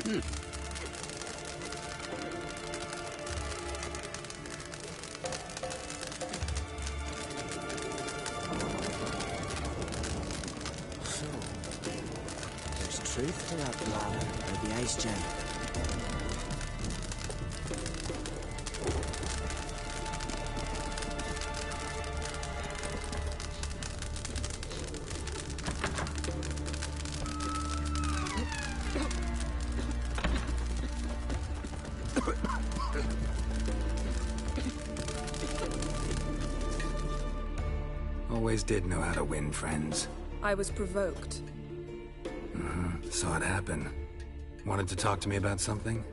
So, there's truth to that bladder or the ice gem. Always did know how to win friends. I was provoked. Saw it happen. Wanted to talk to me about something?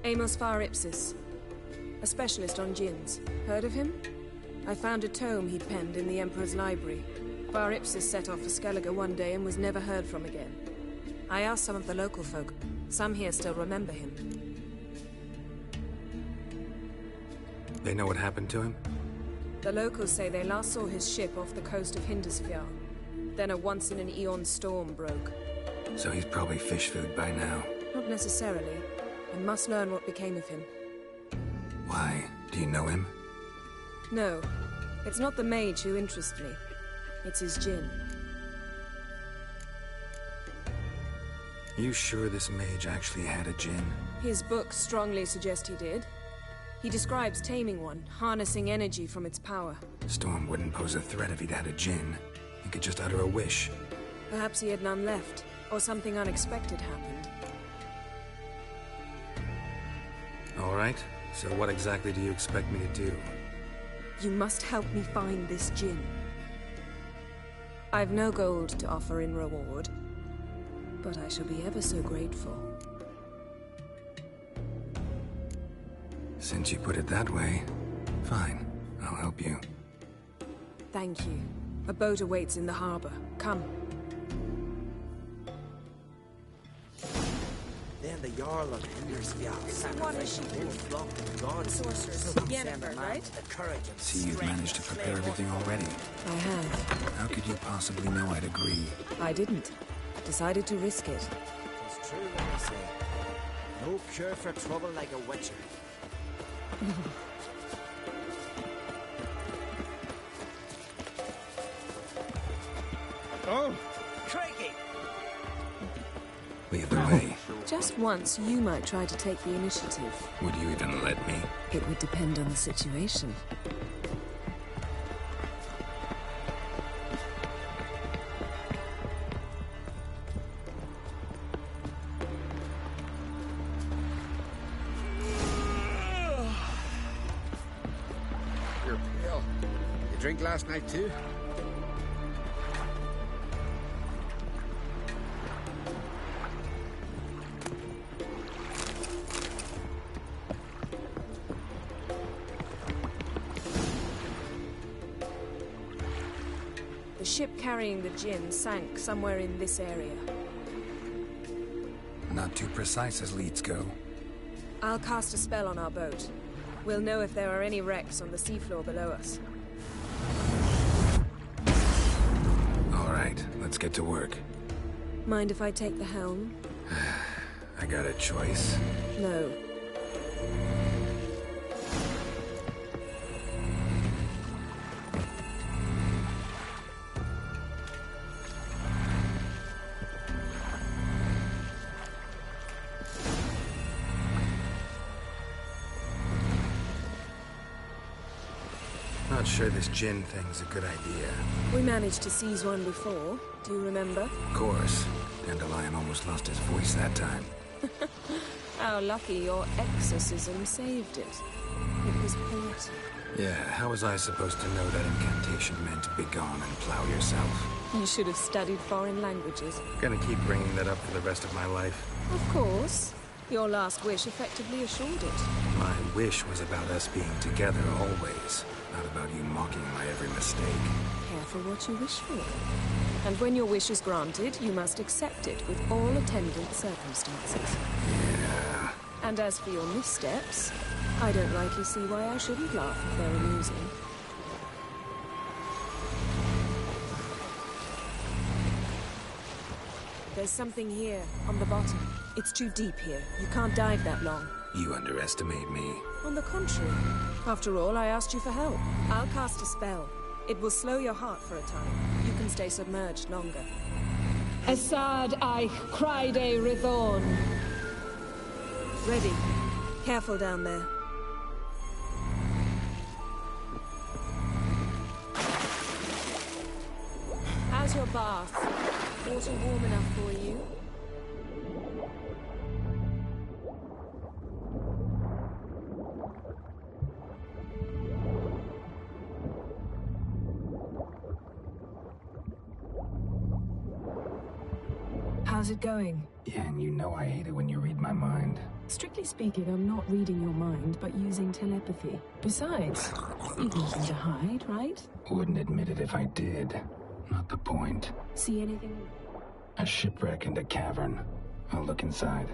Amos Far Ipsis, a specialist on djinns. Heard of him? I found a tome he'd penned in the Emperor's library. Far Ipsis set off for Skellige one day and was never heard from again. I asked some of the local folk. Some here still remember him. They know what happened to him? The locals say they last saw his ship off the coast of Hindisfjall. Then a once-in-an-eon storm broke. So he's probably fish food by now. Not necessarily. I must learn what became of him. Why? Do you know him? No. It's not the mage who interests me. It's his djinn. You sure this mage actually had a djinn? His books strongly suggest he did. He describes taming one, harnessing energy from its power. Storm wouldn't pose a threat if he'd had a djinn. He could just utter a wish. Perhaps he had none left, or something unexpected happened. All right. So what exactly do you expect me to do? You must help me find this djinn. I've no gold to offer in reward, but I shall be ever so grateful. Since you put it that way, fine. I'll help you. Thank you. A boat awaits in the harbor. Come. Then the Jarl of Hindisfjall sacrificed the whole flock to the gods. Sorceress. So we Yennefer, send a man right? to the courage and See, you've strength managed to to prepare slay everything mortals. already. I have. How could you possibly know I'd agree? I didn't. Decided to risk it. It's true what they say. No cure for trouble like a witcher. Oh, crikey! Lead the way. Just once, you might try to take the initiative. Would you even let me? It would depend on the situation. You're pale. You drink last night too? The ship carrying the djinn sank somewhere in this area. Not too precise as leads go. I'll cast a spell on our boat. We'll know if there are any wrecks on the seafloor below us. All right, let's get to work. Mind if I take the helm? I got a choice. No. Not sure this djinn thing's a good idea. We managed to seize one before. Do you remember? Of course. Dandelion almost lost his voice that time. How lucky your exorcism saved it. It was poetic. Yeah, how was I supposed to know that incantation meant begone and plow yourself? You should have studied foreign languages. Gonna keep bringing that up for the rest of my life. Of course. Your last wish effectively assured it. My wish was about us being together always, not about you mocking my every mistake. Careful what you wish for. And when your wish is granted, you must accept it with all attendant circumstances. Yeah. And as for your missteps, I don't rightly see why I shouldn't laugh if they're amusing. There's something here, on the bottom. It's too deep here. You can't dive that long. You underestimate me. On the contrary. After all, I asked you for help. I'll cast a spell. It will slow your heart for a time. You can stay submerged longer. Assad Eich Cryde Rithorn. Ready. Careful down there. How's your bath? Water warm enough for you? How's it going? Yeah, and you know I hate it when you read my mind. Strictly speaking, I'm not reading your mind, but using telepathy. Besides, you've nothing to hide, right? Wouldn't admit it if I did. Not the point. See anything? A shipwreck and a cavern. I'll look inside.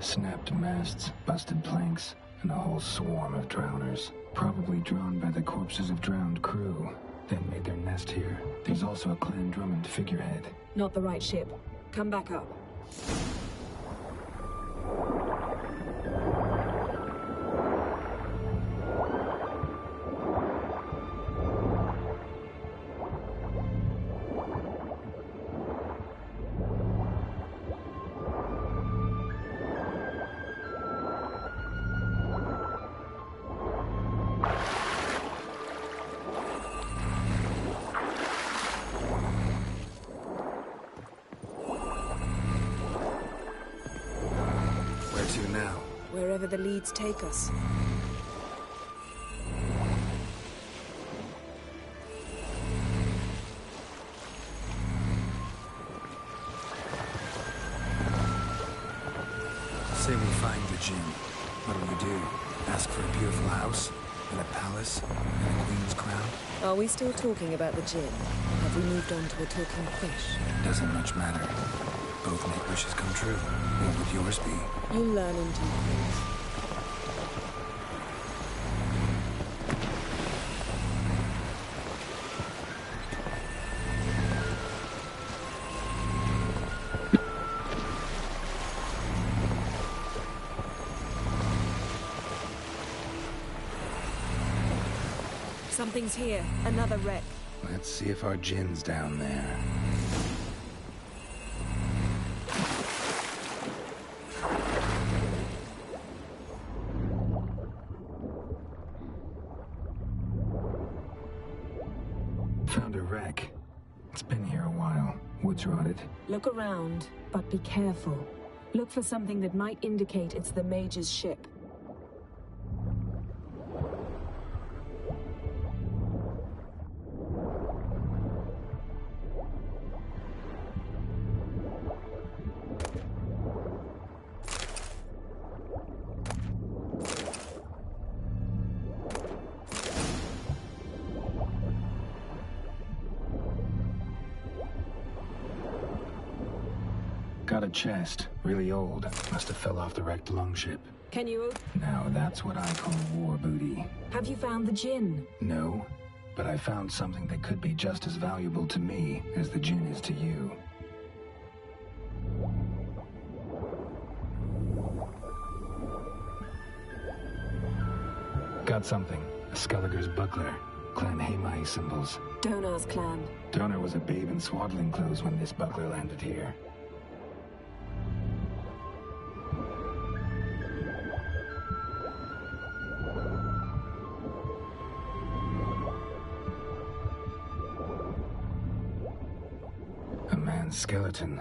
Snapped masts, busted planks, and a whole swarm of drowners. Probably drawn by the corpses of drowned crew. Then made their nest here. There's also a Clan Drummond figurehead. Not the right ship. Come back up. Wherever the leads take us. Say we find the Jinn. What'll you do? Ask for a beautiful house? And a palace? And a queen's crown? Are we still talking about the Jinn? Have we moved on to a talking fish? Doesn't much matter. Both make wishes come true. What would yours be? You learn in due course. Something's here. Another wreck. Let's see if our Jinn's down there. Found a wreck. It's been here a while. Wood's rotted. Look around, but be careful. Look for something that might indicate it's the Mage's ship. Got a chest. Really old. Must have fell off the wrecked longship. Can you... Now that's what I call war booty. Have you found the Jinn? No, but I found something that could be just as valuable to me as the Jinn is to you. Got something. A Skelliger's buckler. Clan Hamai symbols. Donar's clan. Donar was a babe in swaddling clothes when this buckler landed here. A man's skeleton.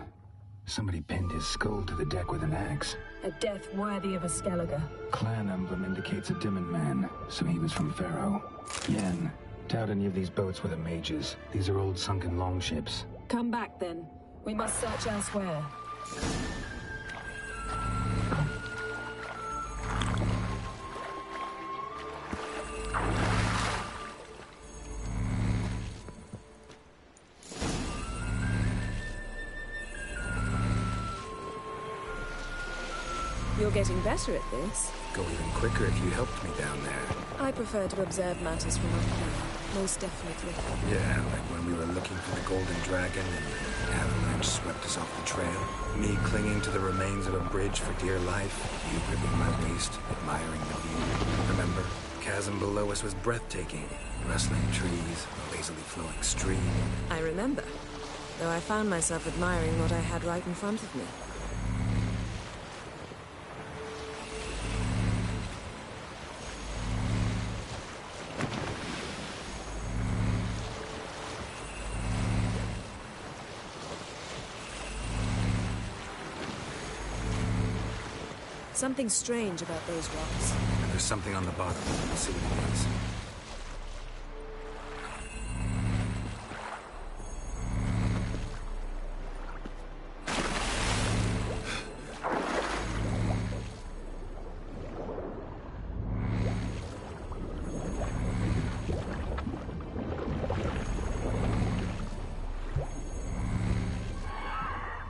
Somebody pinned his skull to the deck with an axe. A death worthy of a Skelliger. Clan emblem indicates a Dimmen man, so he was from Pharaoh. Yen, doubt any of these boats were the mages. These are old sunken longships. Come back then. We must search elsewhere. You're getting better at this. Go even quicker if you helped me down there. I prefer to observe matters from up here, most definitely. Yeah, like when we were looking for the Golden Dragon and the avalanche swept us off the trail. Me clinging to the remains of a bridge for dear life. You gripping my waist, admiring the view. Remember? The chasm below us was breathtaking. Rustling trees, a lazily flowing stream. I remember, though I found myself admiring what I had right in front of me. Something strange about those rocks. And there's something on the bottom. Let's see what it is.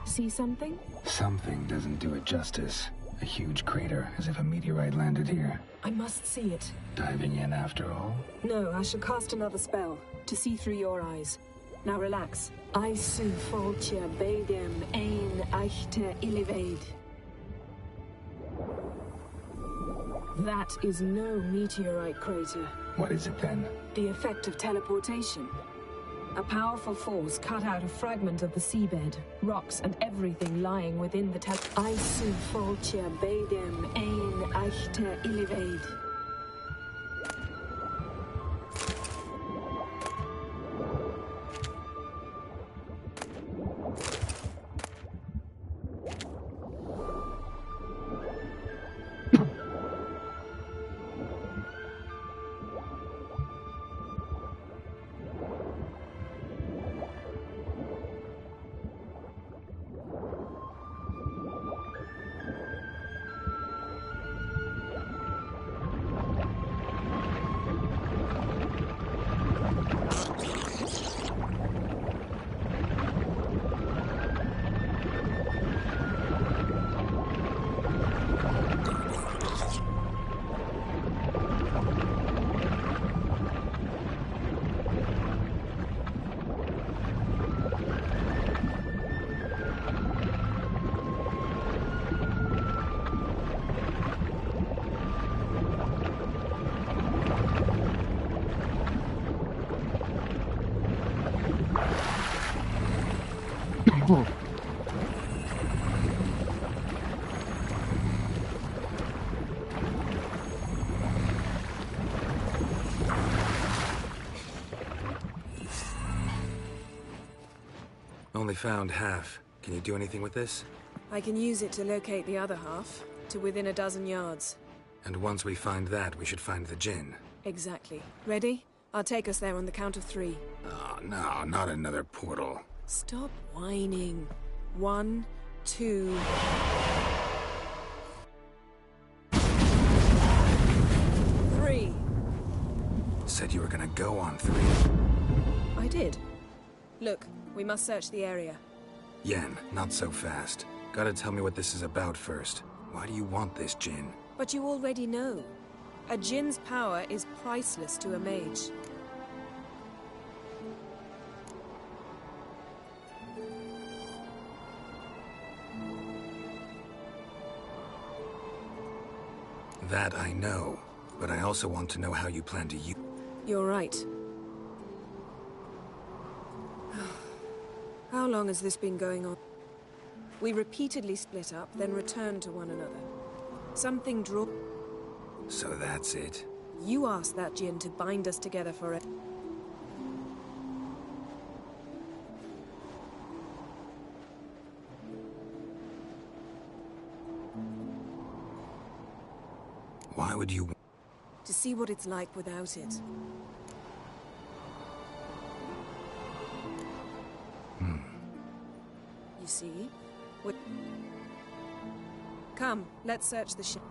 See something? Something doesn't do it justice. A huge crater, as if a meteorite landed here. I must see it. Diving in after all? No, I shall cast another spell to see through your eyes. Now relax. Aisu foltja beidem ein eichte iliveid. That is no meteorite crater. What is it then? The effect of teleportation. A powerful force cut out a fragment of the seabed, rocks and everything lying within the Aisu foltja beidem ein eichte iliveid. Only found half. Can you do anything with this? I can use it to locate the other half, to within a dozen yards. And once we find that, we should find the Jinn. Exactly. Ready? I'll take us there on the count of 3. Oh, no, not another portal. Stop whining. 1, 2... 3. Said you were gonna go on 3. I did. Look, we must search the area. Yen, not so fast. Gotta tell me what this is about first. Why do you want this Jinn? But you already know. A Jinn's power is priceless to a mage. That I know, but I also want to know how you plan to use... You're right. How long has this been going on? We repeatedly split up, then returned to one another. Something drew... So that's it. You asked that Jinn to bind us together forever. Why would you... To see what it's like without it. You see? Come, let's search the ship.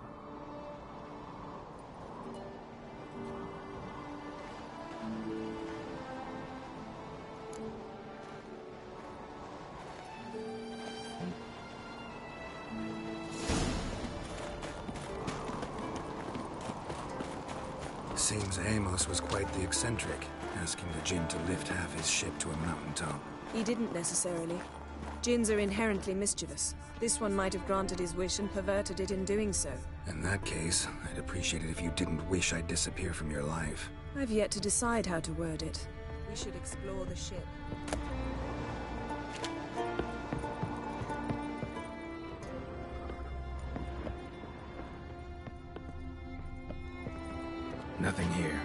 Seems Amos was quite the eccentric, asking the Jinn to lift half his ship to a mountaintop. He didn't necessarily. Jinns are inherently mischievous. This one might have granted his wish and perverted it in doing so. In that case, I'd appreciate it if you didn't wish I'd disappear from your life. I've yet to decide how to word it. We should explore the ship. Nothing here.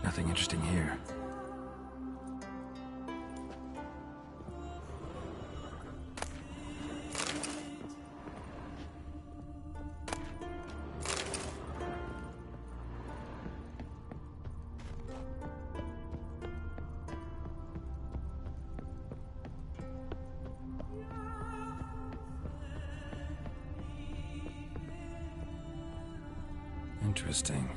Nothing interesting here. Interesting.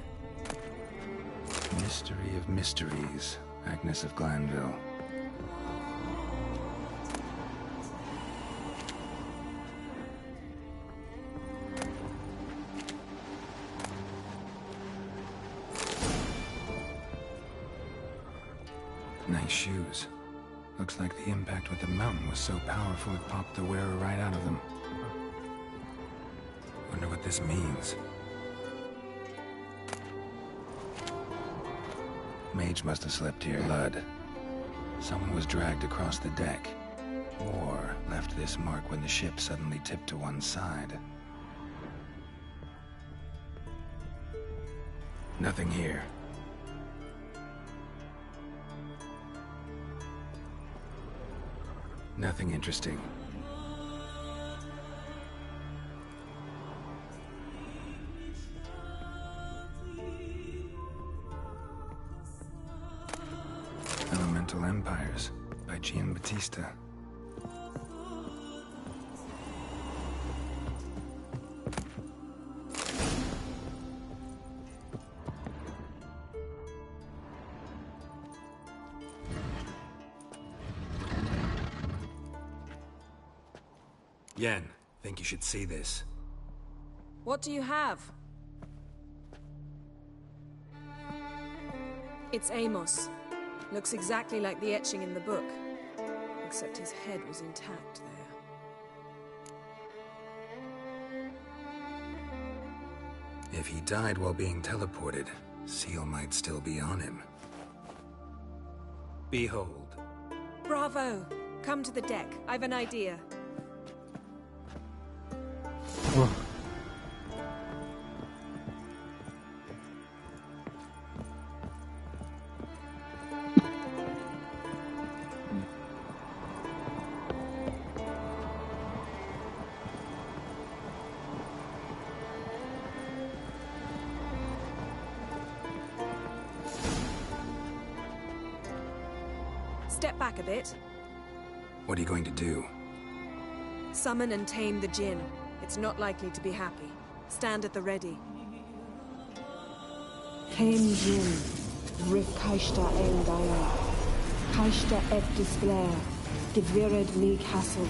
Mystery of mysteries, Agnes of Glanville. Nice shoes. Looks like the impact with the mountain was so powerful it popped the wearer right out of them. Wonder what this means. Mage must have slept here. Blood. Someone was dragged across the deck. Or left this mark when the ship suddenly tipped to one side. Nothing here. Nothing interesting. Elemental Empires by Giambattista. Yen, think you should see this. What do you have? It's Amos. Looks exactly like the etching in the book. Except his head was intact there. If he died while being teleported, Seal might still be on him. Behold. Bravo! Come to the deck. I've an idea. Step back a bit. What are you going to do? Summon and tame the Jinn. It's not likely to be happy. Stand at the ready. Tame Jinn. Rif Kaishta ein Daya. Kaishta et Displair. Gevired me Castle.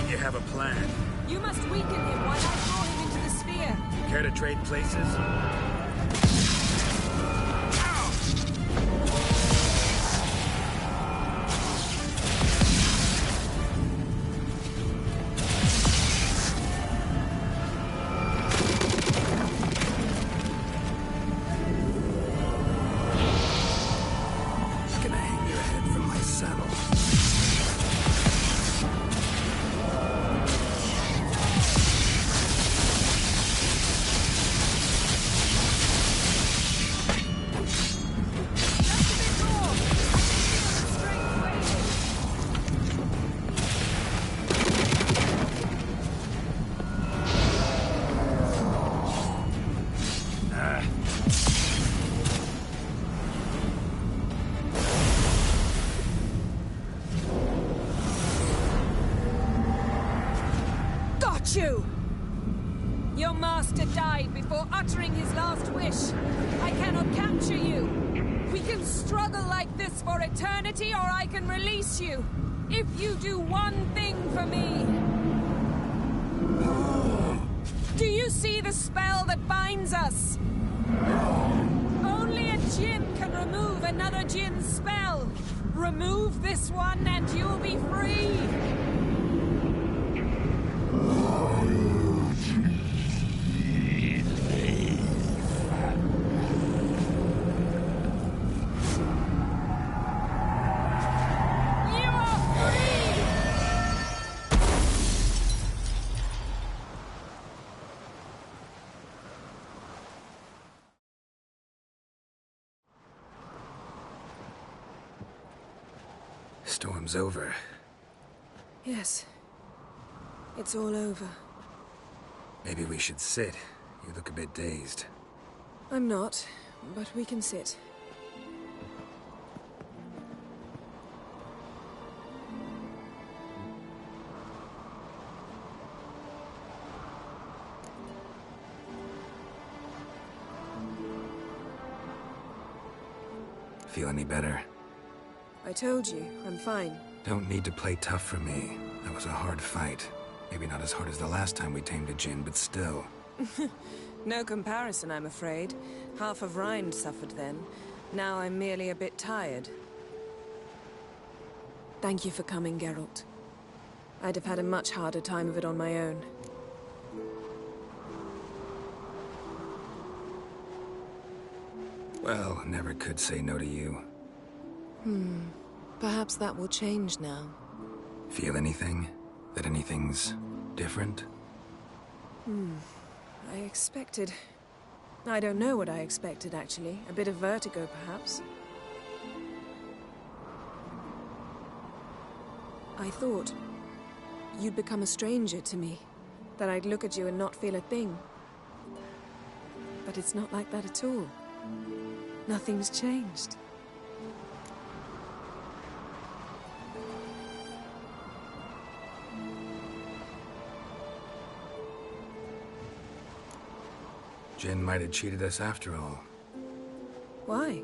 You have a plan. You must weaken him while I throw him into the sphere. Care to trade places? Just gonna hang your head from my saddle. Your master died before uttering his last wish. I cannot capture you. We can struggle like this for eternity, or I can release you. If you do one thing for me. Do you see the spell that binds us? Only a djinn can remove another djinn's spell. Remove this one and you'll be free. Storm's over. Yes. It's all over. Maybe we should sit. You look a bit dazed. I'm not, but we can sit. Feel any better? I told you, I'm fine. Don't need to play tough for me. That was a hard fight. Maybe not as hard as the last time we tamed a djinn, but still. No comparison, I'm afraid. Half of Rind suffered then. Now I'm merely a bit tired. Thank you for coming, Geralt. I'd have had a much harder time of it on my own. Well, never could say no to you. Perhaps that will change now. Feel anything? That anything's different? I expected... I don't know what I expected, actually. A bit of vertigo, perhaps. I thought you'd become a stranger to me. That I'd look at you and not feel a thing. But it's not like that at all. Nothing's changed. Jinn might have cheated us after all. Why?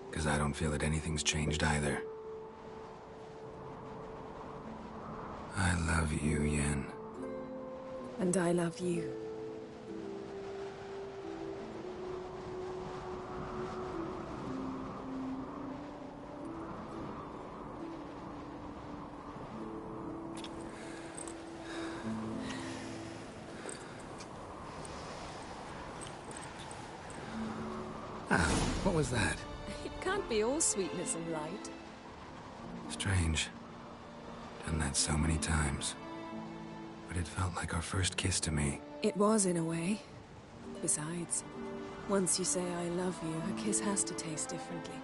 Because I don't feel that anything's changed either. I love you, Yen. And I love you. What was that? It can't be all sweetness and light. Strange. Done that so many times. But it felt like our first kiss to me. It was, in a way. Besides, once you say I love you, a kiss has to taste differently.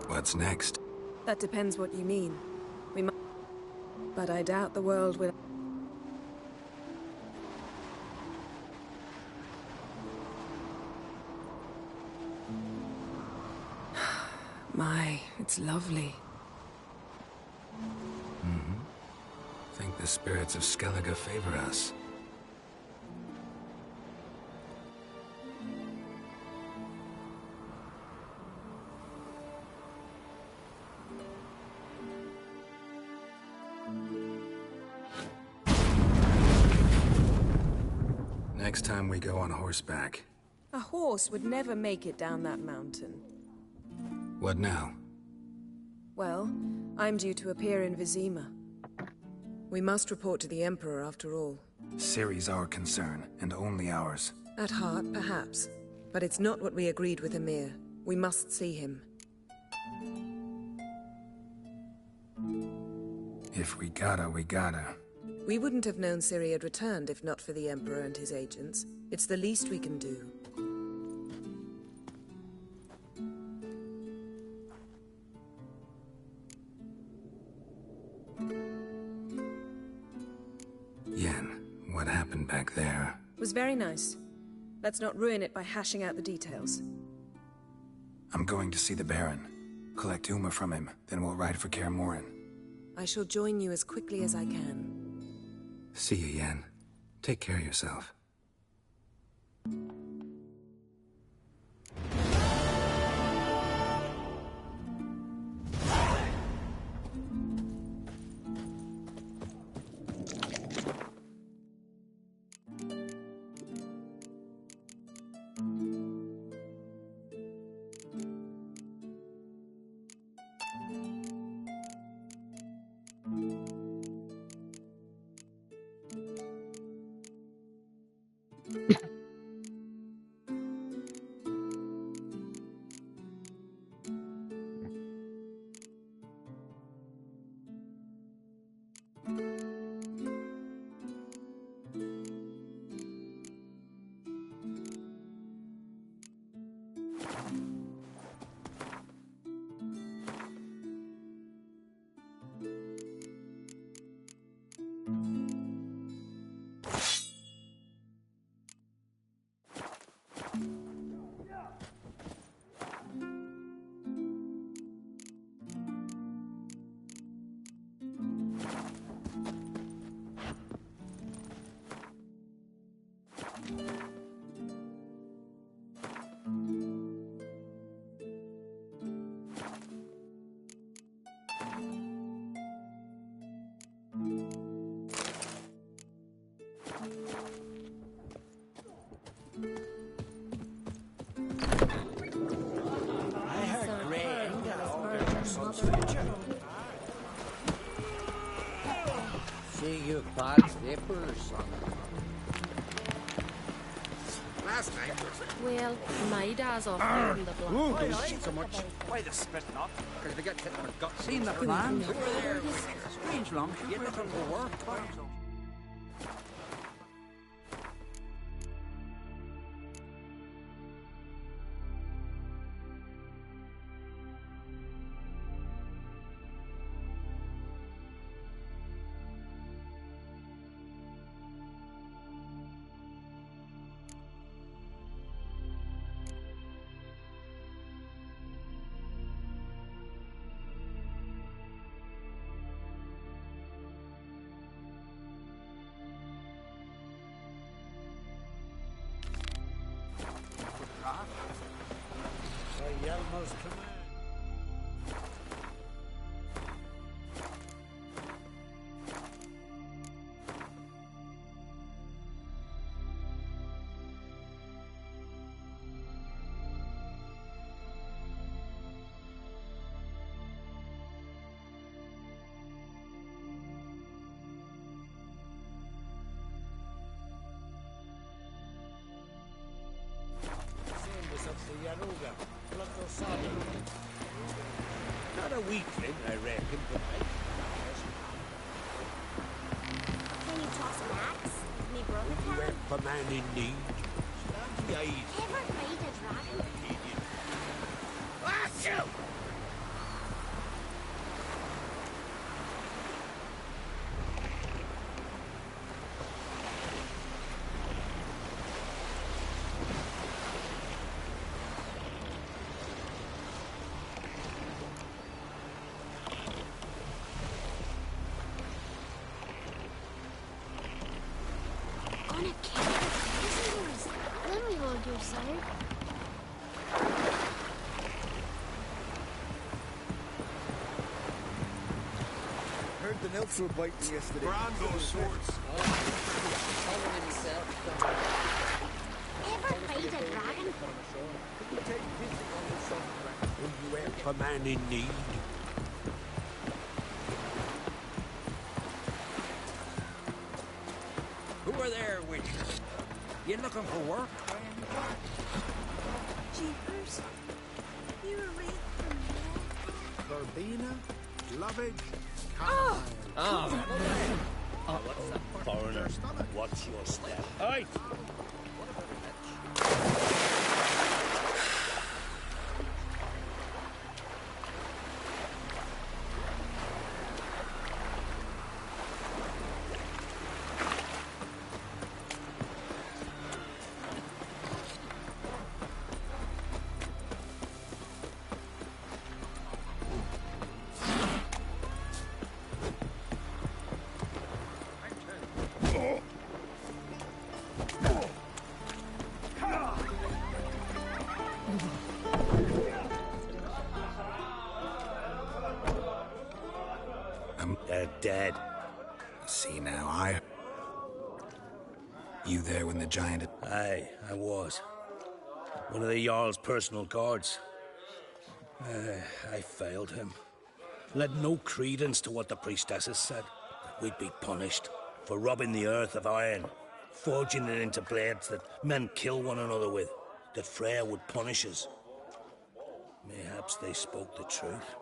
What's next? That depends what you mean. We might... But I doubt the world will... My, it's lovely. Think the spirits of Skellige favor us. Next time we go on horseback. A horse would never make it down that mountain. What now? Well, I'm due to appear in Vizima. We must report to the Emperor after all. Ciri's our concern, and only ours. At heart, perhaps. But it's not what we agreed with Emir. We must see him. If we gotta, we gotta. We wouldn't have known Ciri had returned if not for the Emperor and his agents. It's the least we can do. happened back there. It was very nice. Let's not ruin it by hashing out the details. I'm going to see the Baron. Collect Uma from him, then we'll ride for Kaer Morhen. I shall join you as quickly as I can. See you, Yen. Take care of yourself. See you bad dipper or something. Last night Well, my dad's off there in the block. was so much. Why the spitting up? Because they get hit in the guts. Seen the plan? Strange lump. You're looking for work. Yelmo's command. Send us up to Yaruga. Not a weakling, I reckon, but Can you toss an axe? Me brother can? we're a man in need. Stand the eyes. Ever fight a dragon? Ah, shoot! On a carrot? Prisoners. Then we hold your sire. Heard the nymphs were biting yesterday. Brando swords. Ever fight a dragon? When you help a man in need. Who are there, Witcher? You looking for work? Jeepers. You were right from Verbena, Lovage, Foreigner, what's your step? Aye! they're dead. See now, You there when the giant... Aye, I was. One of the Jarl's personal guards. I failed him. Led no credence to what the priestesses said. That we'd be punished for robbing the earth of iron, forging it into blades that men kill one another with, that Freya would punish us. Mayhaps they spoke the truth.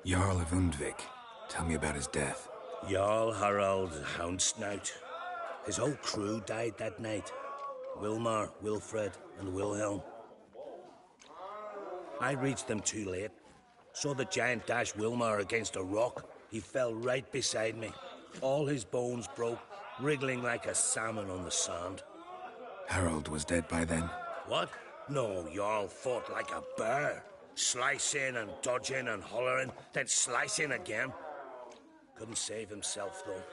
Jarl of Undvik. Tell me about his death. Jarl Harald Houndsnout. His whole crew died that night. Wilmar, Wilfred, and Wilhelm. I reached them too late. Saw the giant dash Wilmar against a rock. He fell right beside me. All his bones broke, wriggling like a salmon on the sand. Harold was dead by then? What? No, Jarl fought like a bear. Slicing and dodging and hollering, then slicing again. Couldn't save himself, though.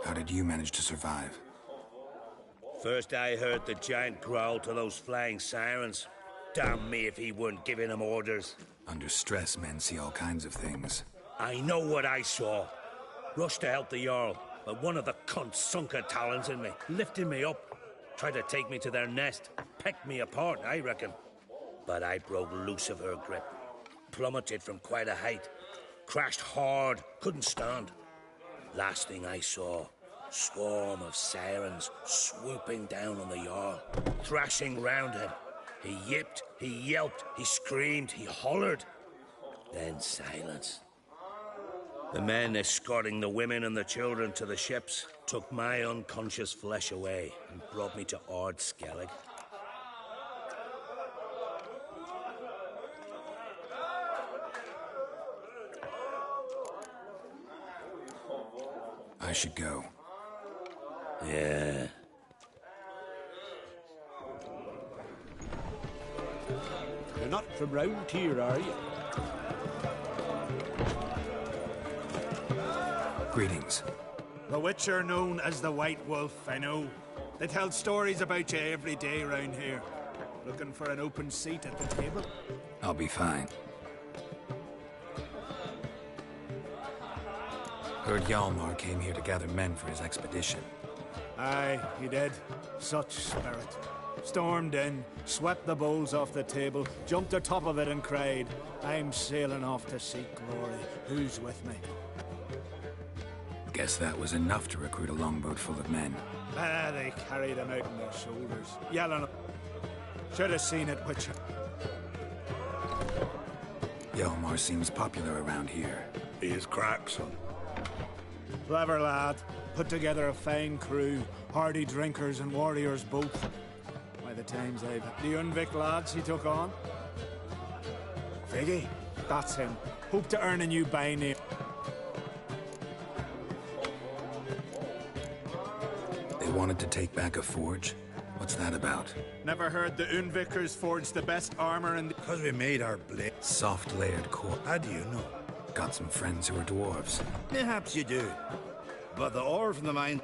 How did you manage to survive? First I heard the giant growl to those flying sirens. Damn me if he weren't giving them orders. Under stress, men see all kinds of things. I know what I saw. Rushed to help the Jarl, but one of the cunts sunk her talons in me, lifting me up. Tried to take me to their nest. Pecked me apart, I reckon. But I broke loose of her grip. Plummeted from quite a height. Crashed hard, couldn't stand. Last thing I saw, swarm of sirens swooping down on the Jarl, thrashing round him. He yipped, he yelped, he screamed, he hollered. Then silence. The men escorting the women and the children to the ships took my unconscious flesh away and brought me to Ard Skellig. I should go. Yeah. You're not from round here, are you? Greetings. The Witcher known as the White Wolf, I know. They tell stories about you every day round here. Looking for an open seat at the table? I'll be fine. Heard Hjalmar came here to gather men for his expedition. Aye, he did. Such spirit. Stormed in, swept the bowls off the table, jumped atop of it and cried, "I'm sailing off to seek glory. Who's with me?" Guess that was enough to recruit a longboat full of men. They carried him out on their shoulders, yelling. Should have seen it, Witcher. Hjalmar seems popular around here. He is crack, son. Clever lad. Put together a fine crew. Hardy drinkers and warriors both. By the times I've... The Undvik lads he took on. Viggy, that's him. Hope to earn a new by name. They wanted to take back a forge? What's that about? Never heard the Undvikers forged the best armor in the... Because we made our blade. Soft layered core. How do you know? Got some friends who are dwarves. Perhaps you do. But the ore from the mine...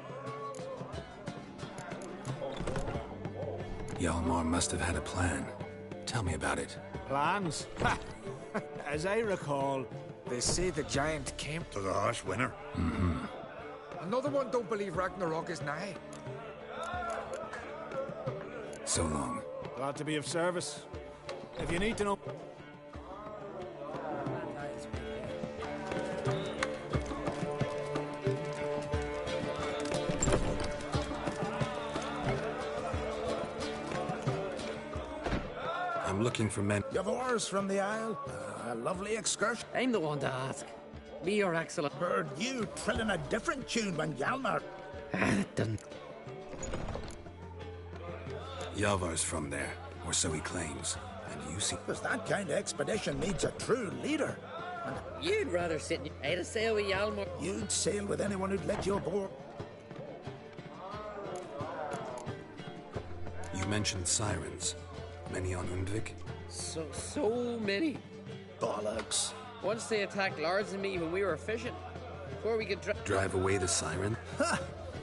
Hjalmar must have had a plan. Tell me about it. Plans? Ha! As I recall... They say the giant came to the harsh winter. Mm-hmm. Another one don't believe Ragnarok is nigh. So long. Glad to be of service. If you need to know... I'm looking for men. You've oars from the Isle. A lovely excursion. I'm the one to ask. Me, your excellent. Heard you trilling a different tune when Hjalmar... Didn't. Hjalmar's from there, or so he claims. And you see... Because that kind of expedition needs a true leader. And you'd rather sit I'd a sail with Hjalmar. You'd sail with anyone who'd let you aboard. You mentioned sirens. Many on Undvik? So many. Bollocks. Once they attacked Lords and me when we were fishing. Before we could drive away the siren? Ha!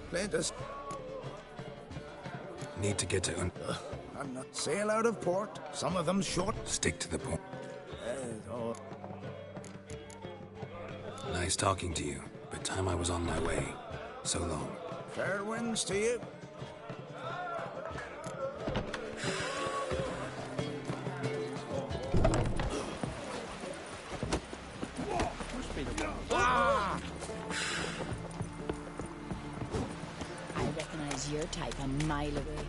Plaintiff. Need to get to I'm not sail out of port. Some of them short. Stick to the point. Nice talking to you, but time I was on my way. So long. Fair winds to you. I recognize your type a mile away.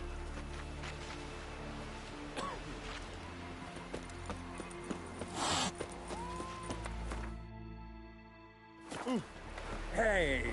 Hey!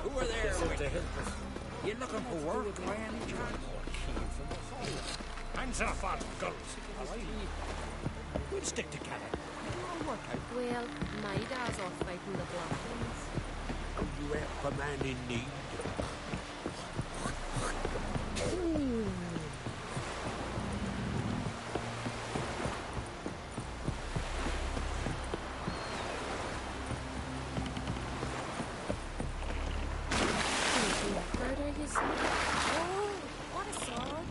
Who are there? You looking for work by any chance? Hands off our guns. We'll stick together. Well, my dad's off fighting the Black Ones. You help a man in need? Oh, what a sword!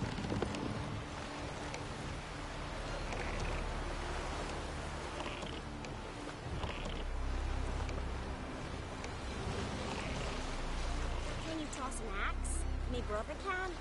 Can you toss an axe? Me brother can.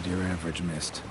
not your average mist.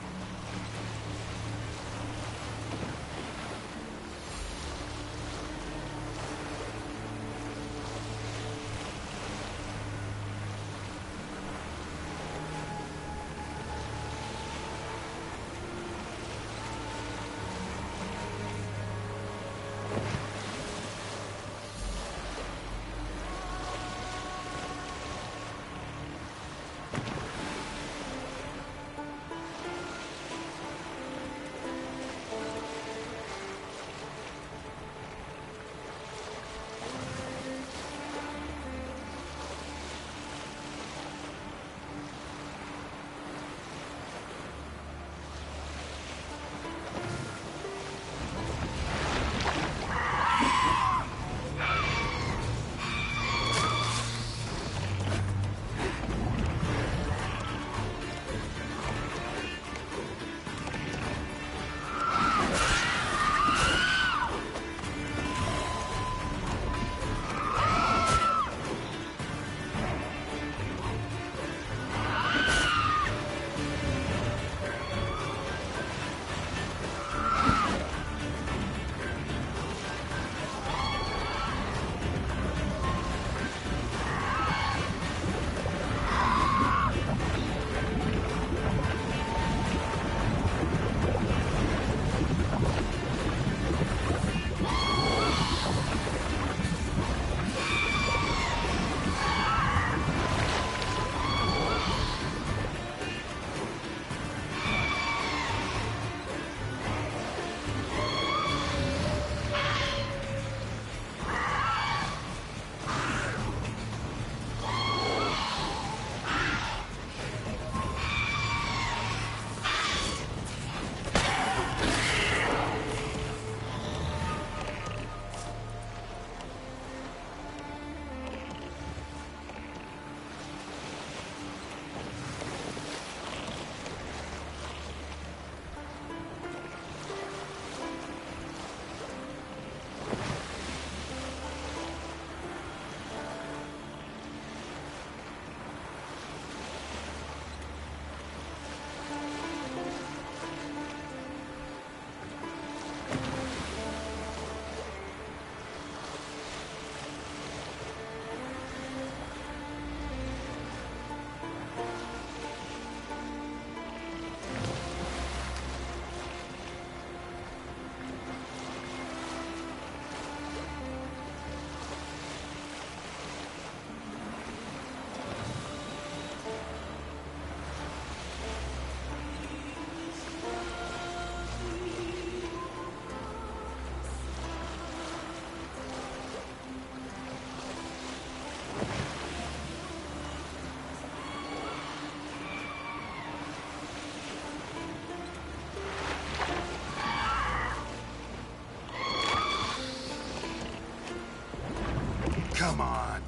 Come on.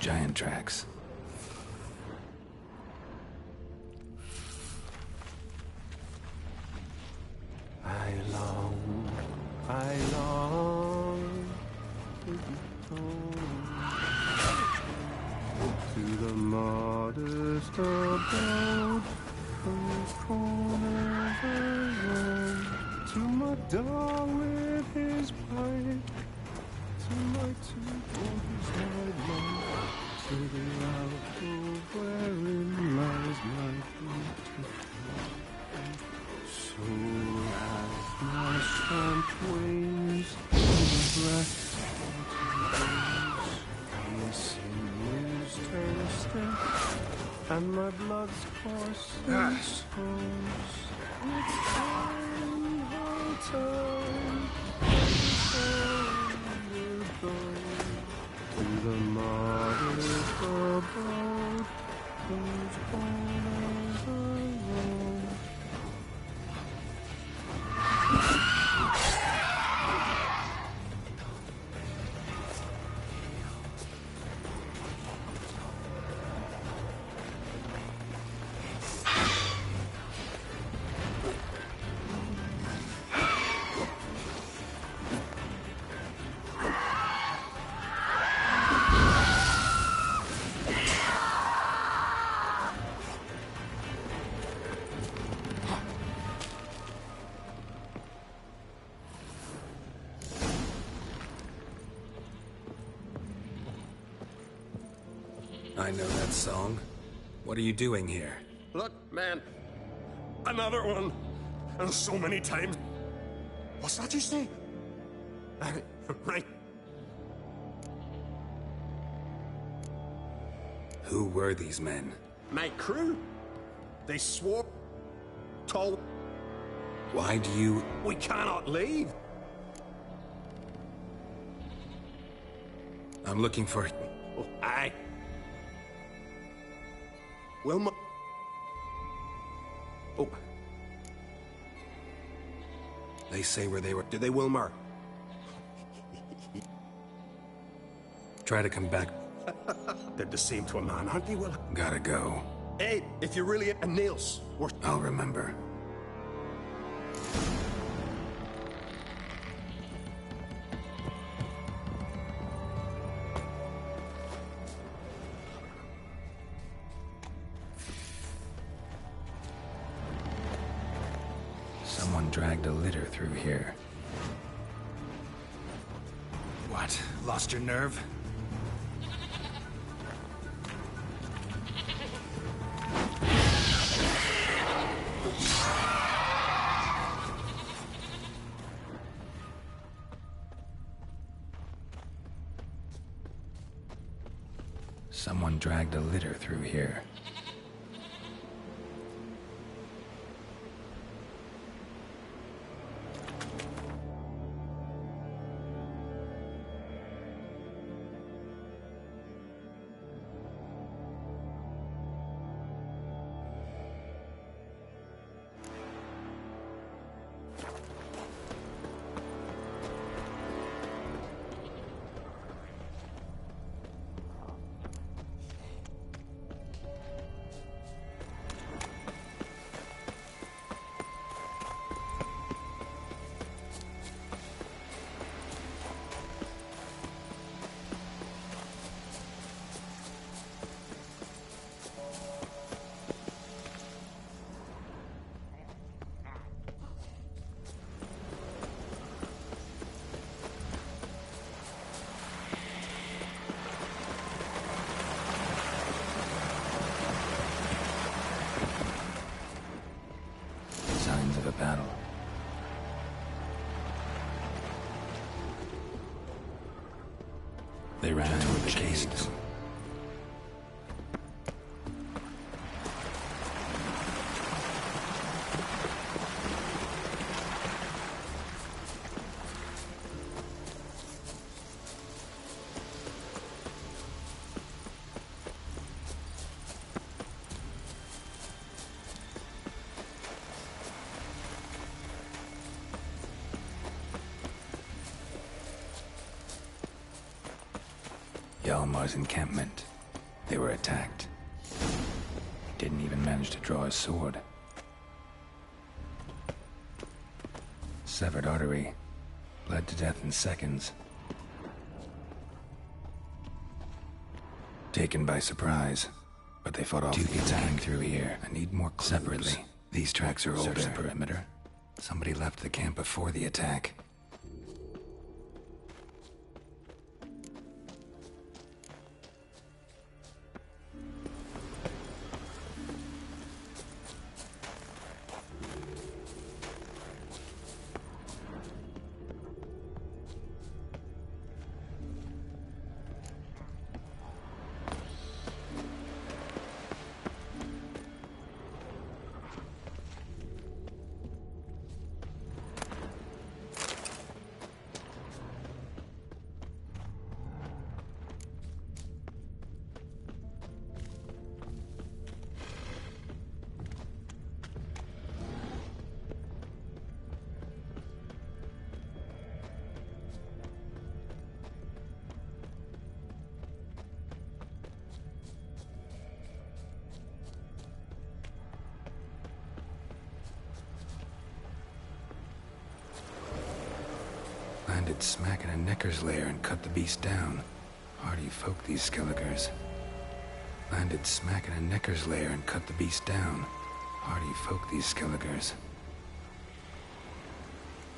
Giant tracks. I long to be home to the modest abode whose corners I roam, to my dog with his pipe, to my two boys I love, to the alcove wherein lies my beautiful. So as my strength wanes in the breast my sinews turn stiff, and my blood's course slows. It's time, high time, will go to the modest abode whose corners I roam. I know that song. What are you doing here? Look, man. Another one. And so many times. What's that you say? Right. Who were these men? My crew. They swore. Told. Why do you... We cannot leave. I'm looking for... Oh, aye. Wilma. Oh. They say where they were... Did they, Wilmer? Try to come back. They're the same to a man, aren't they, Will? Gotta go. Hey, if you're really a Niels, we're... I'll remember. Someone dragged a litter through here. What? Lost your nerve? Someone dragged a litter through here. Signs of a battle. They ran toward the cases. Yalmar's encampment. They were attacked. He didn't even manage to draw his sword. Severed artery. Bled to death in seconds. Taken by surprise. But they fought off the attack through here. I need more clues. Separately. These tracks are older. Search the perimeter. Somebody left the camp before the attack. Landed smack in a necker's lair and cut the beast down. Hardy folk, these skelegers. Landed smack in a necker's lair and cut the beast down. Hardy folk, these skelegers.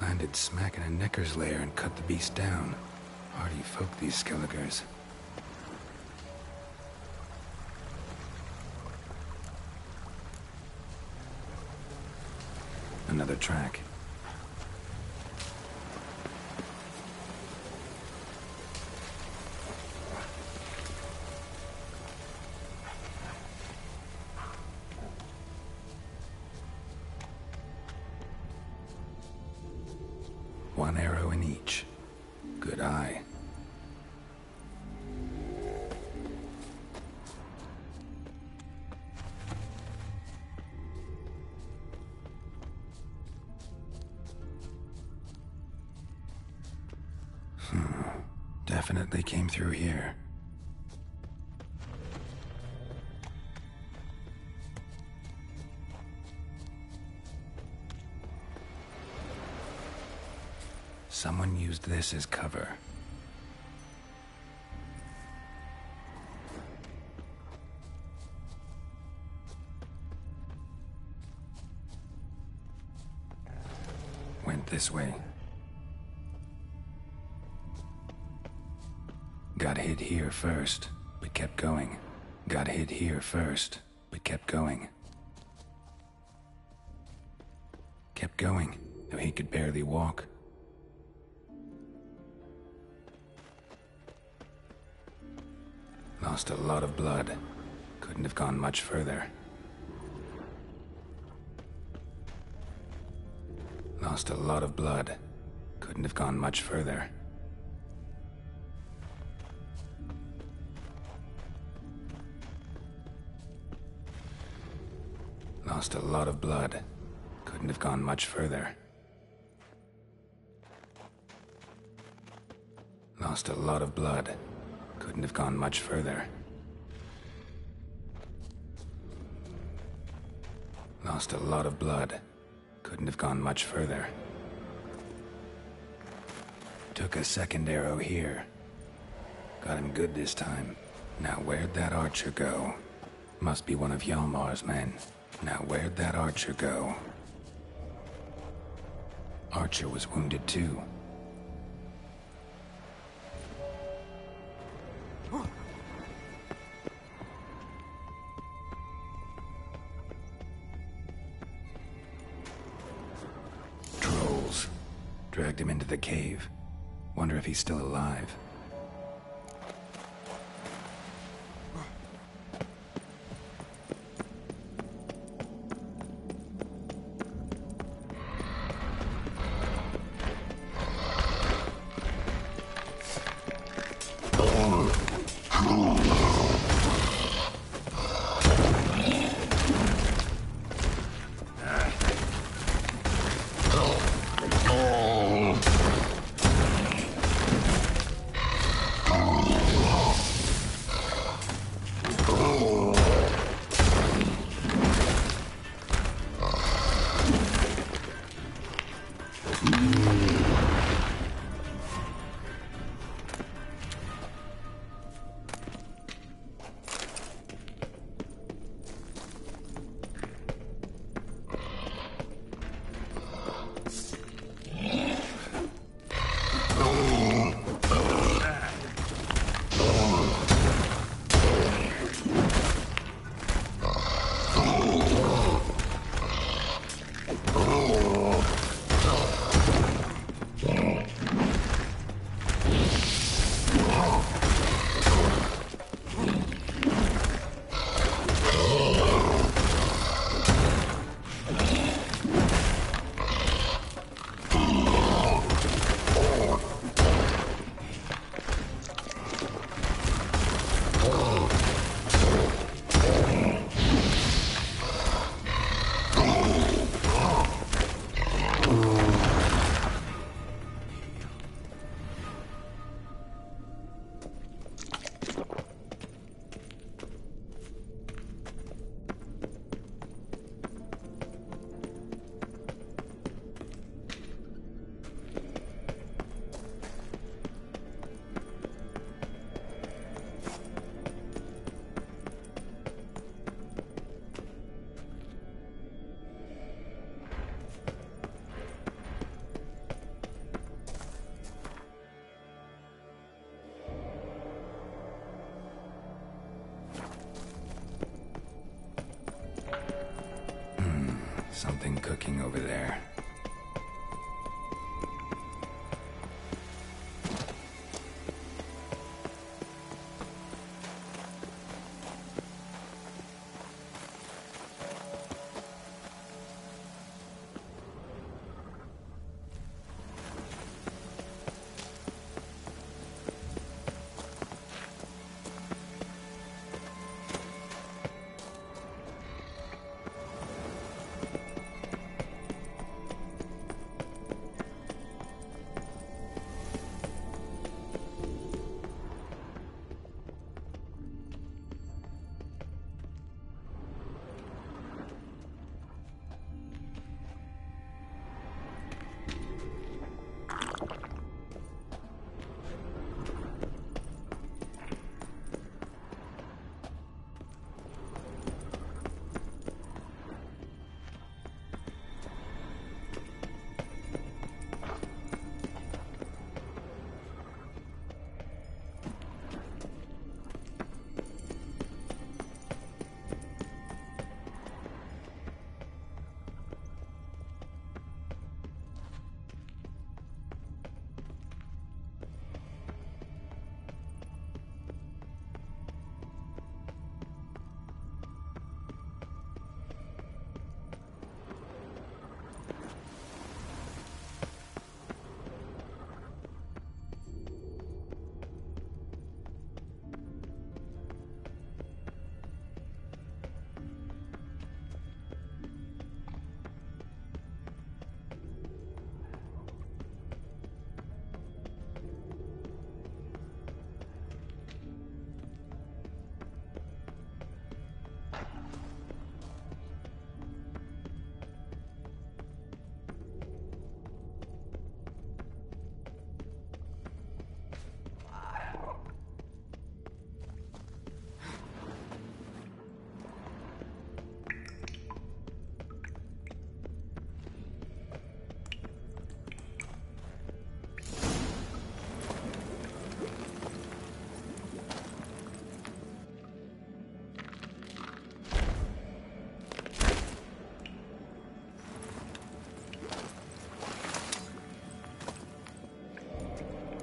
Landed smack in a necker's lair and cut the beast down. Hardy folk, these skelegers. Another track. One arrow in each. Good eye. Definitely came through here. Someone used this as cover. Went this way. Got hit here first, but kept going. Got hit here first, but kept going. Kept going, though he could barely walk. Lost a lot of blood. Couldn't have gone much further. Lost a lot of blood. Couldn't have gone much further. Lost a lot of blood. Couldn't have gone much further. Lost a lot of blood. Couldn't have gone much further. Lost a lot of blood. Couldn't have gone much further. Took a second arrow here. Got him good this time. Now where'd that archer go? Must be one of Hjalmar's men. Now where'd that archer go? Archer was wounded too. Trolls. Dragged him into the cave. Wonder if he's still alive. Something cooking over there.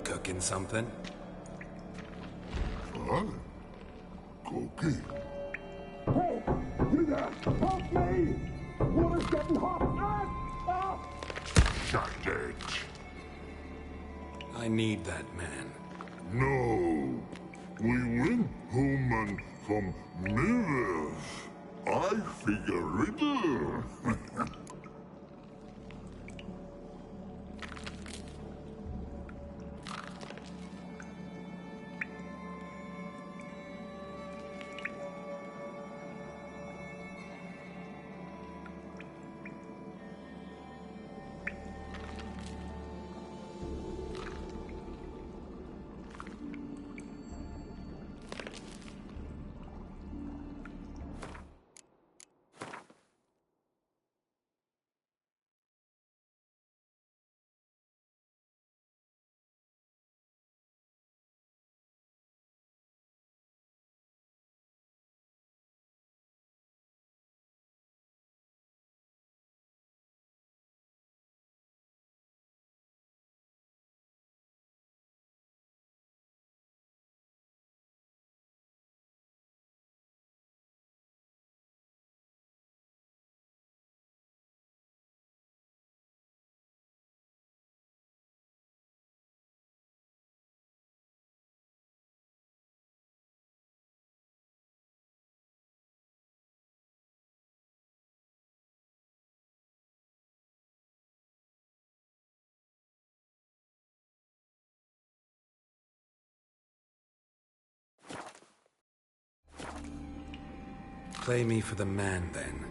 Cooking something? Huh? Cooking? Hey! You there! Help me! Water's getting hot! Shut it! I need that man. No. We went home and from mirrors. I figure riddle. Play me for the man, then.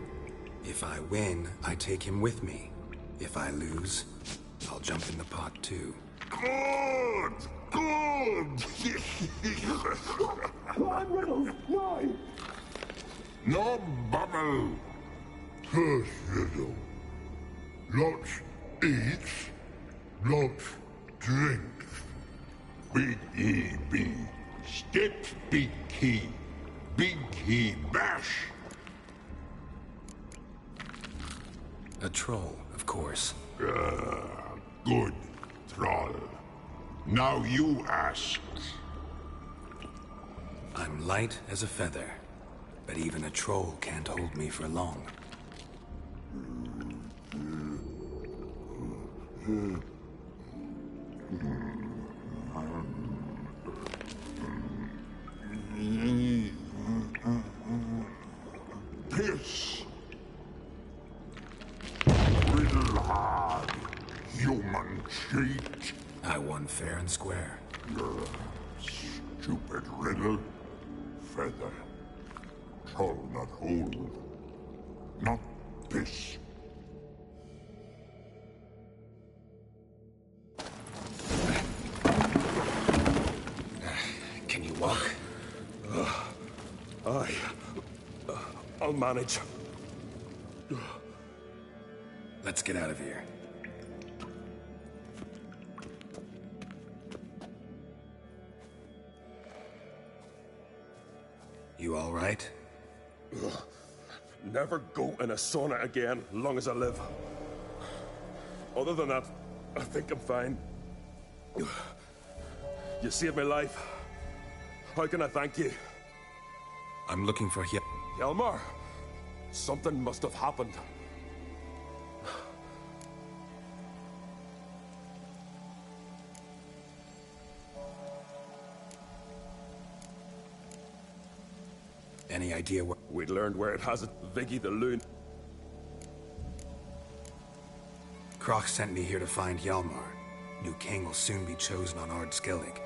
If I win, I take him with me. If I lose, I'll jump in the pot, too. Good! Good! Climb, Riddle! No! No bubble! First riddle. Lots eats, lots drinks. Big E B. Steps big key. Big key bash. A troll, of course. Good, troll. Now you ask. I'm light as a feather, but even a troll can't hold me for long. Piss. Riddle hard, human cheat. I won fair and square. Stupid riddle. Feather. Troll not hold. Not piss. Can you walk? I'll manage. Let's get out of here. You all right? Never go in a sauna again, long as I live. Other than that, I think I'm fine. You saved my life. How can I thank you? I'm looking for Hjalmar, something must have happened. Any idea where... We'd learned where it has it. Viggy the Loon. Croc sent me here to find Hjalmar. New king will soon be chosen on Ard Skellig.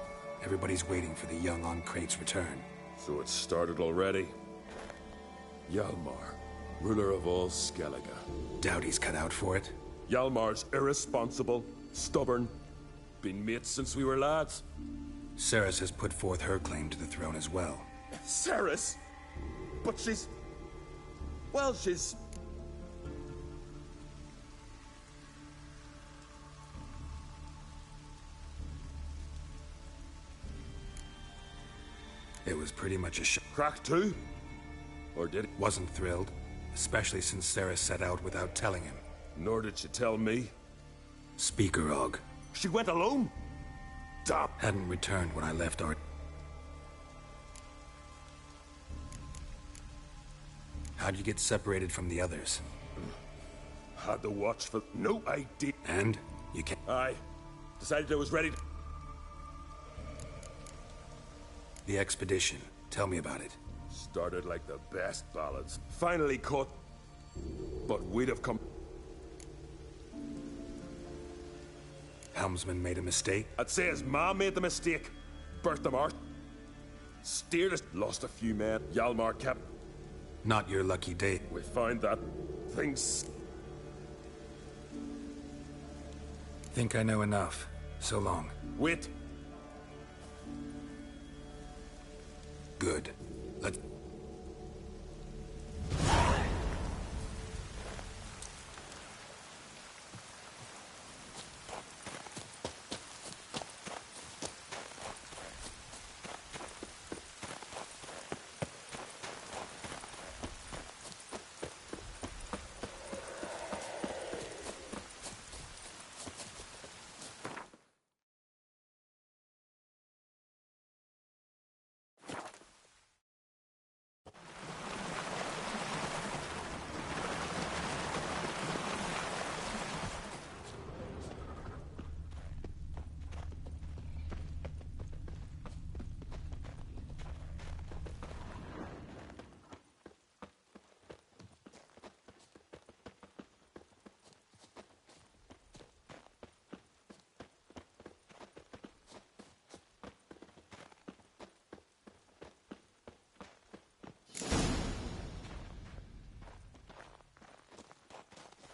Everybody's waiting for the young Ancrate's return. So it started already. Hjalmar, ruler of all Skellige. Doubt he's cut out for it. Hjalmar's irresponsible, stubborn, been mates since we were lads. Ceres has put forth her claim to the throne as well. Ceres? But she's... Well, she's... It was pretty much a shock. Crack too? Or did it? Wasn't thrilled, especially since Ceres set out without telling him. Nor did she tell me. Speaker Og. She went alone? Damn. Hadn't returned when I left Ard. How'd you get separated from the others? Had to watch for... No idea. And? You can't... Aye. Decided I was ready to... The expedition. Tell me about it. Started like the best ballads. Finally caught... But we'd have come... Helmsman made a mistake? I'd say his ma made the mistake. Bertha Mart. Steered us. Lost a few men. Hjalmar kept... Not your lucky day. We found that... things... Think I know enough. So long. Wait. Good. Let's...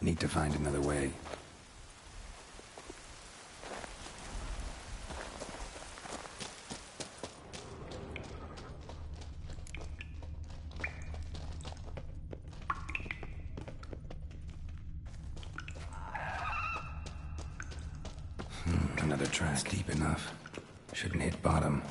Need to find another way. Another track deep enough. Shouldn't hit bottom.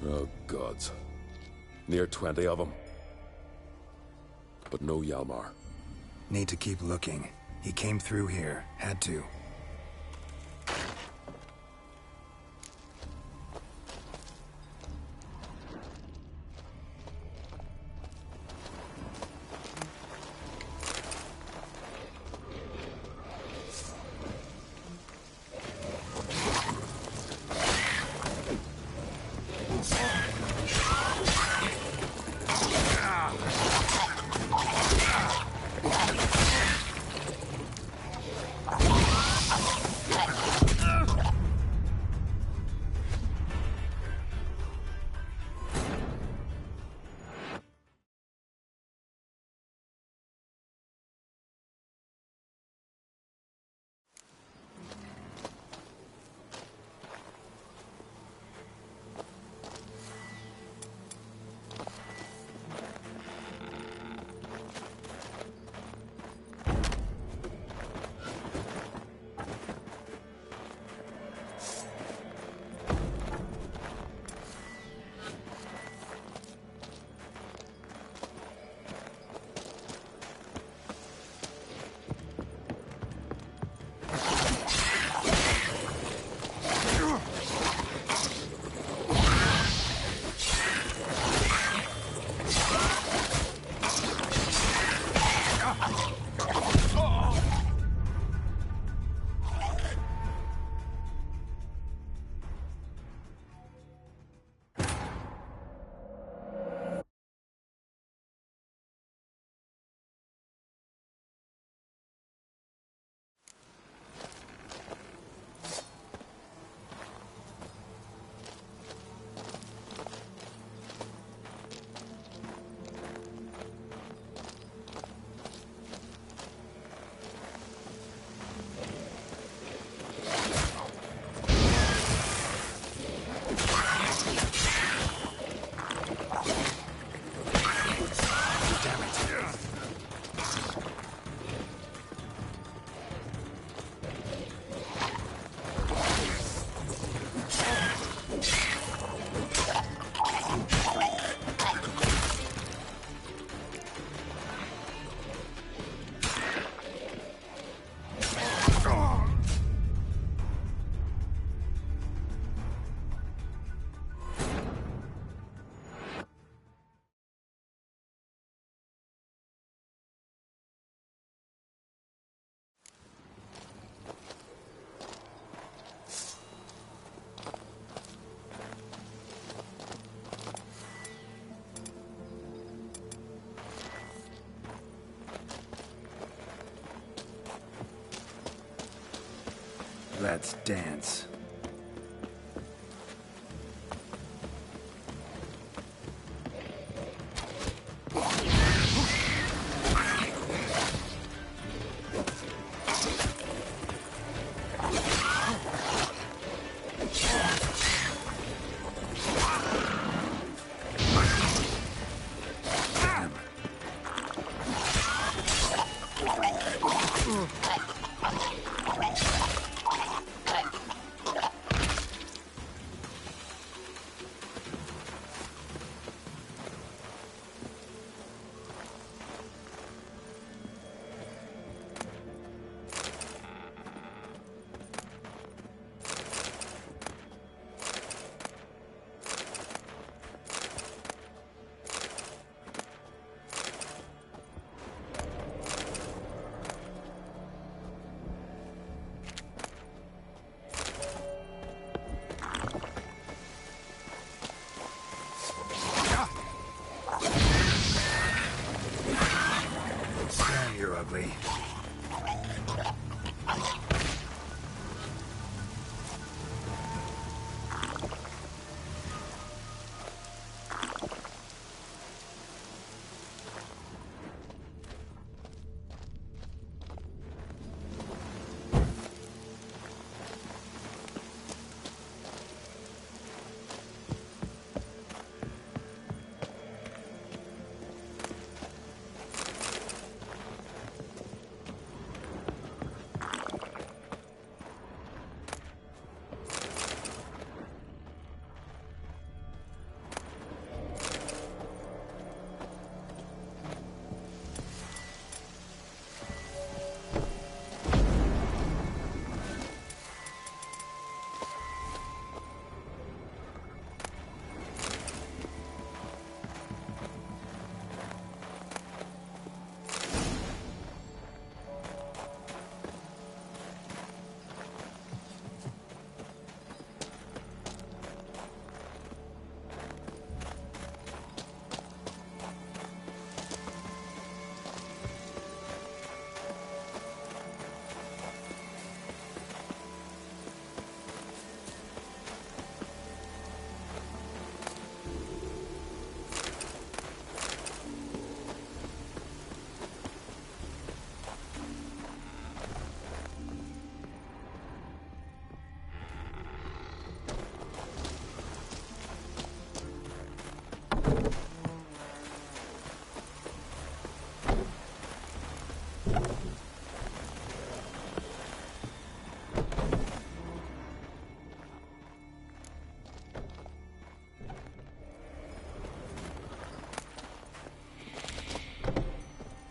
Oh, gods. Near 20 of them. But no Hjalmar. Need to keep looking. He came through here. Had to. Let's dance. You're ugly.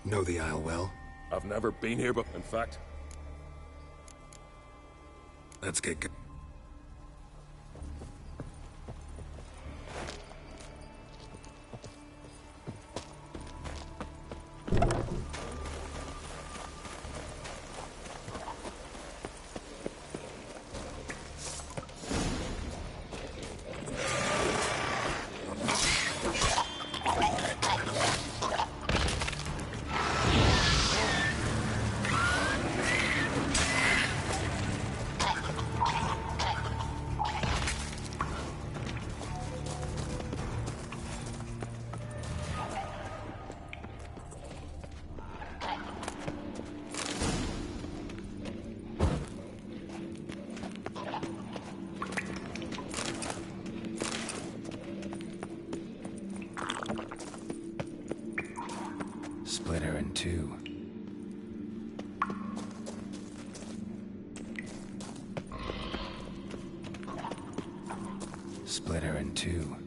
Know the Isle well? I've never been here, but in fact... Let's get going. Split her in two. Split her in two.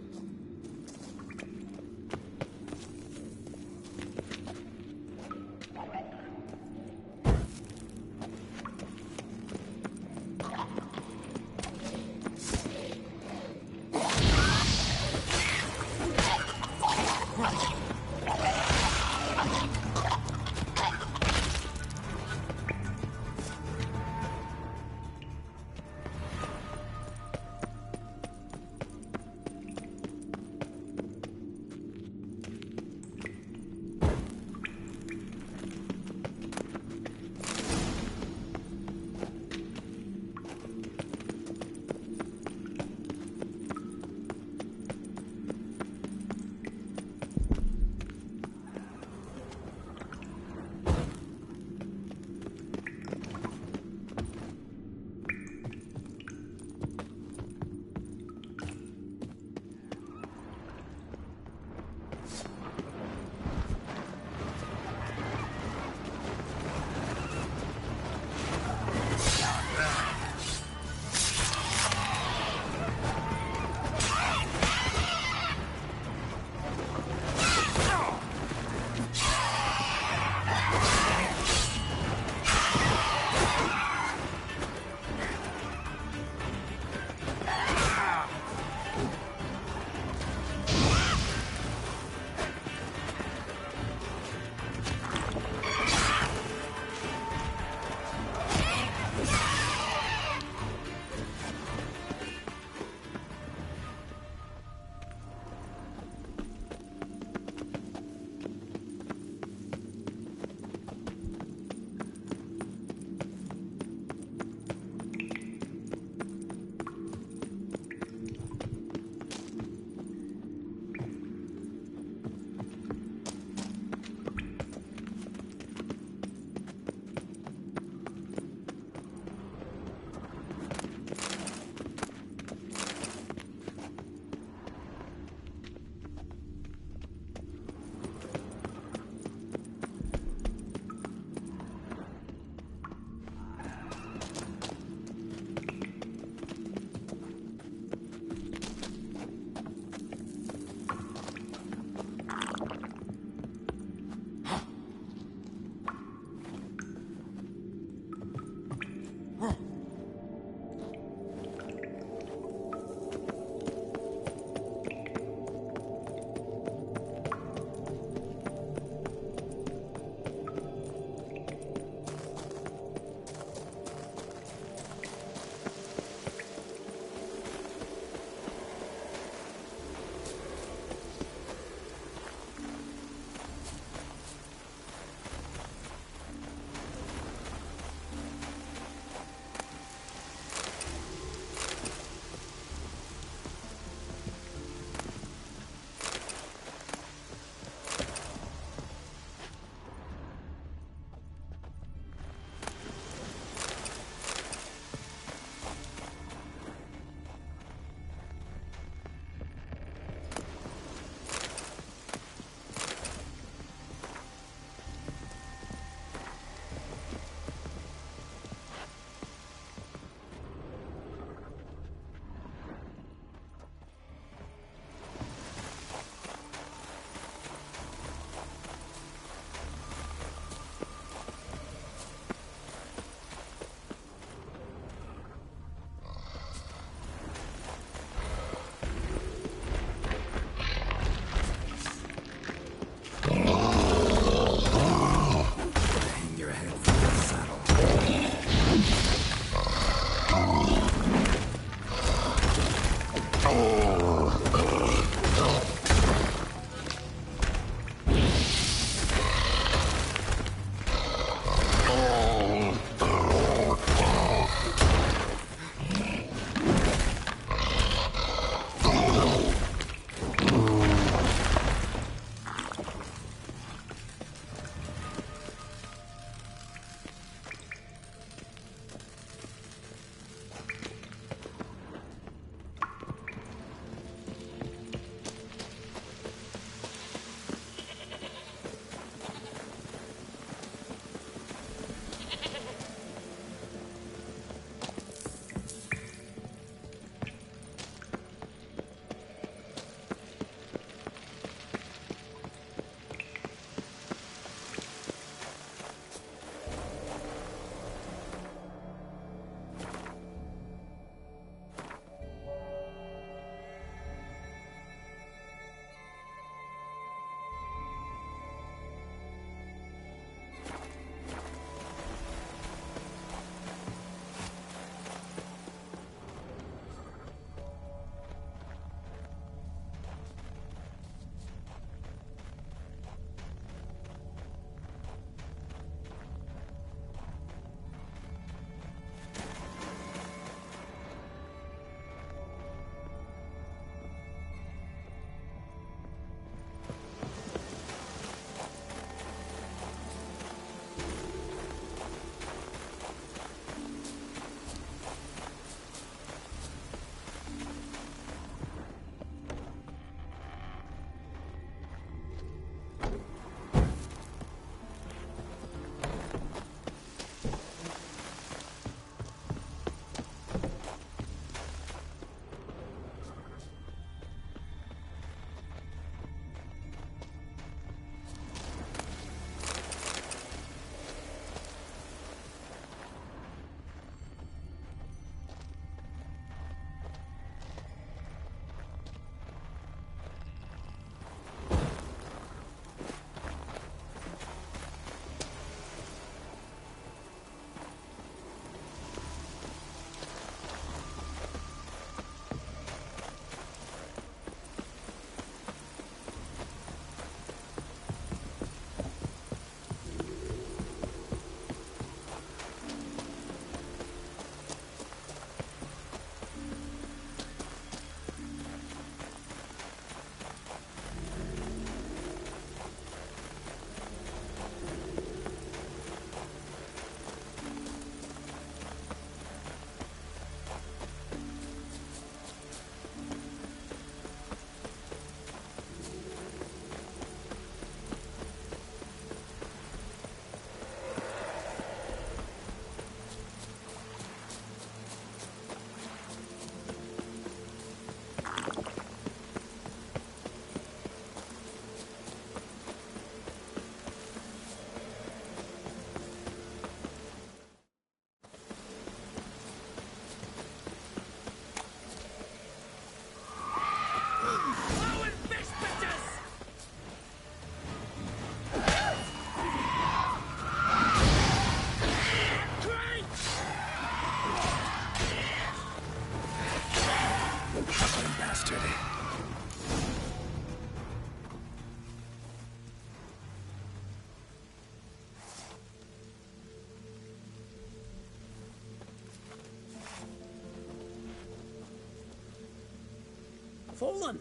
Fallen!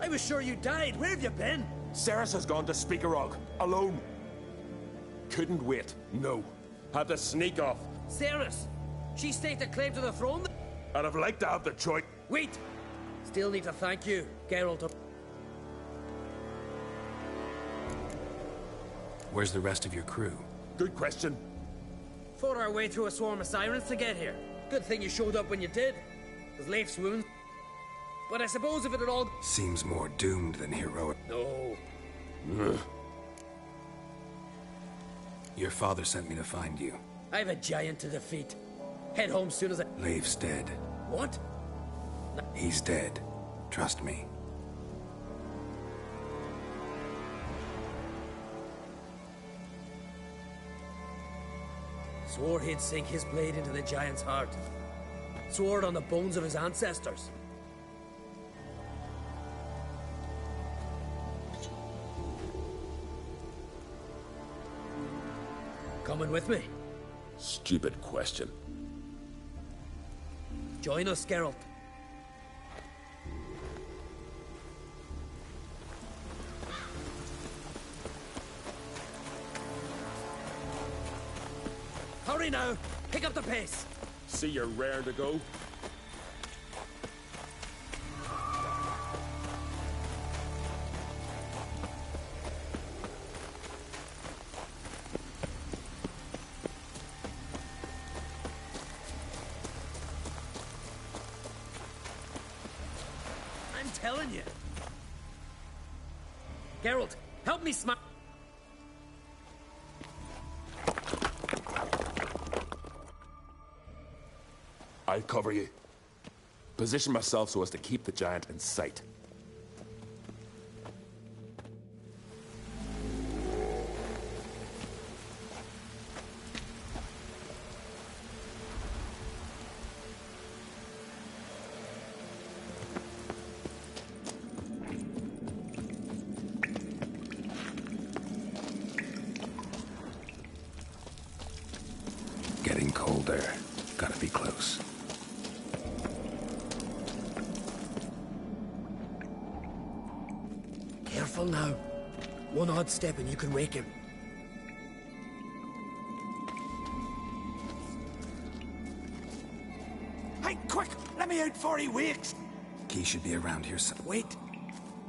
I was sure you died. Where have you been? Ceres has gone to Speakerog, alone. Couldn't wait, no. Had to sneak off. Ceres! She staked a claim to the throne? I'd have liked to have the choice. Wait! Still need to thank you, Geralt. Where's the rest of your crew? Good question. Fought our way through a swarm of sirens to get here. Good thing you showed up when you did. Was Leif's wound. But I suppose if it had all... Seems more doomed than heroic. No. Your father sent me to find you. I have a giant to defeat. Head home soon as I... Leif's dead. What? He's dead. Trust me. Swore he'd sink his blade into the giant's heart. Swore it on the bones of his ancestors. Come coming with me? Stupid question. Join us, Geralt. Hurry now! Pick up the pace! See you're raring to go. I'm telling you. Geralt, help me smile. I'll cover you. Position myself so as to keep the giant in sight. Getting colder. Gotta be close. Careful now. One odd step and you can wake him. Hey, quick! Let me out before he wakes! Key should be around here some. Wait.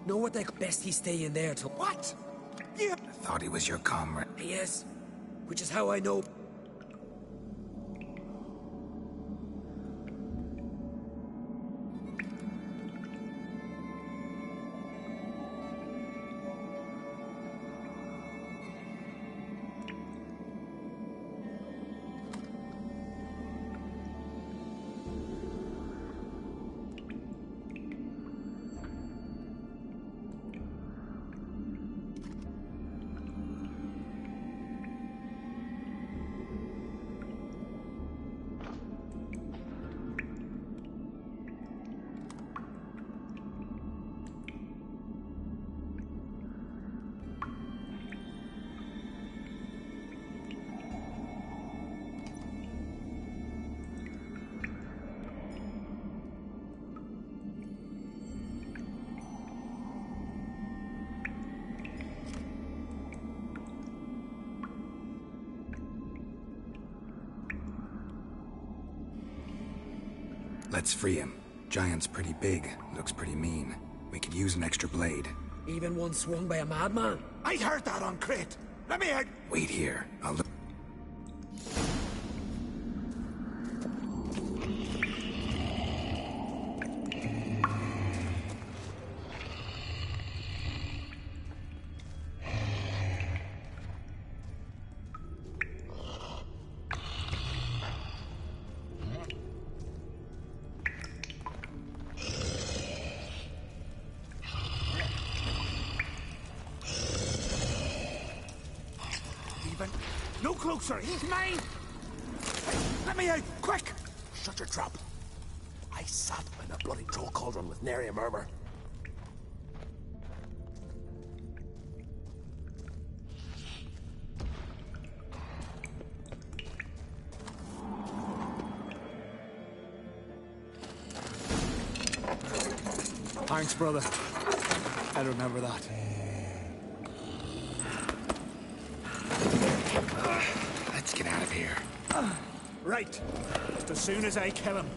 Know what the best he stay in there till... What? You... I thought he was your comrade. Yes. Which is how I know... Let's free him. Giant's pretty big, looks pretty mean. We could use an extra blade. Even one swung by a madman. I heard that on Crate. Let me out. Wait here. I'll look. No closer! He's mine! Hey, let me out! Quick! Shut your trap. I sat in a bloody troll cauldron with nary a murmur. Thanks, brother. I remember that. Let's get out of here. Right. Just as soon as I kill him.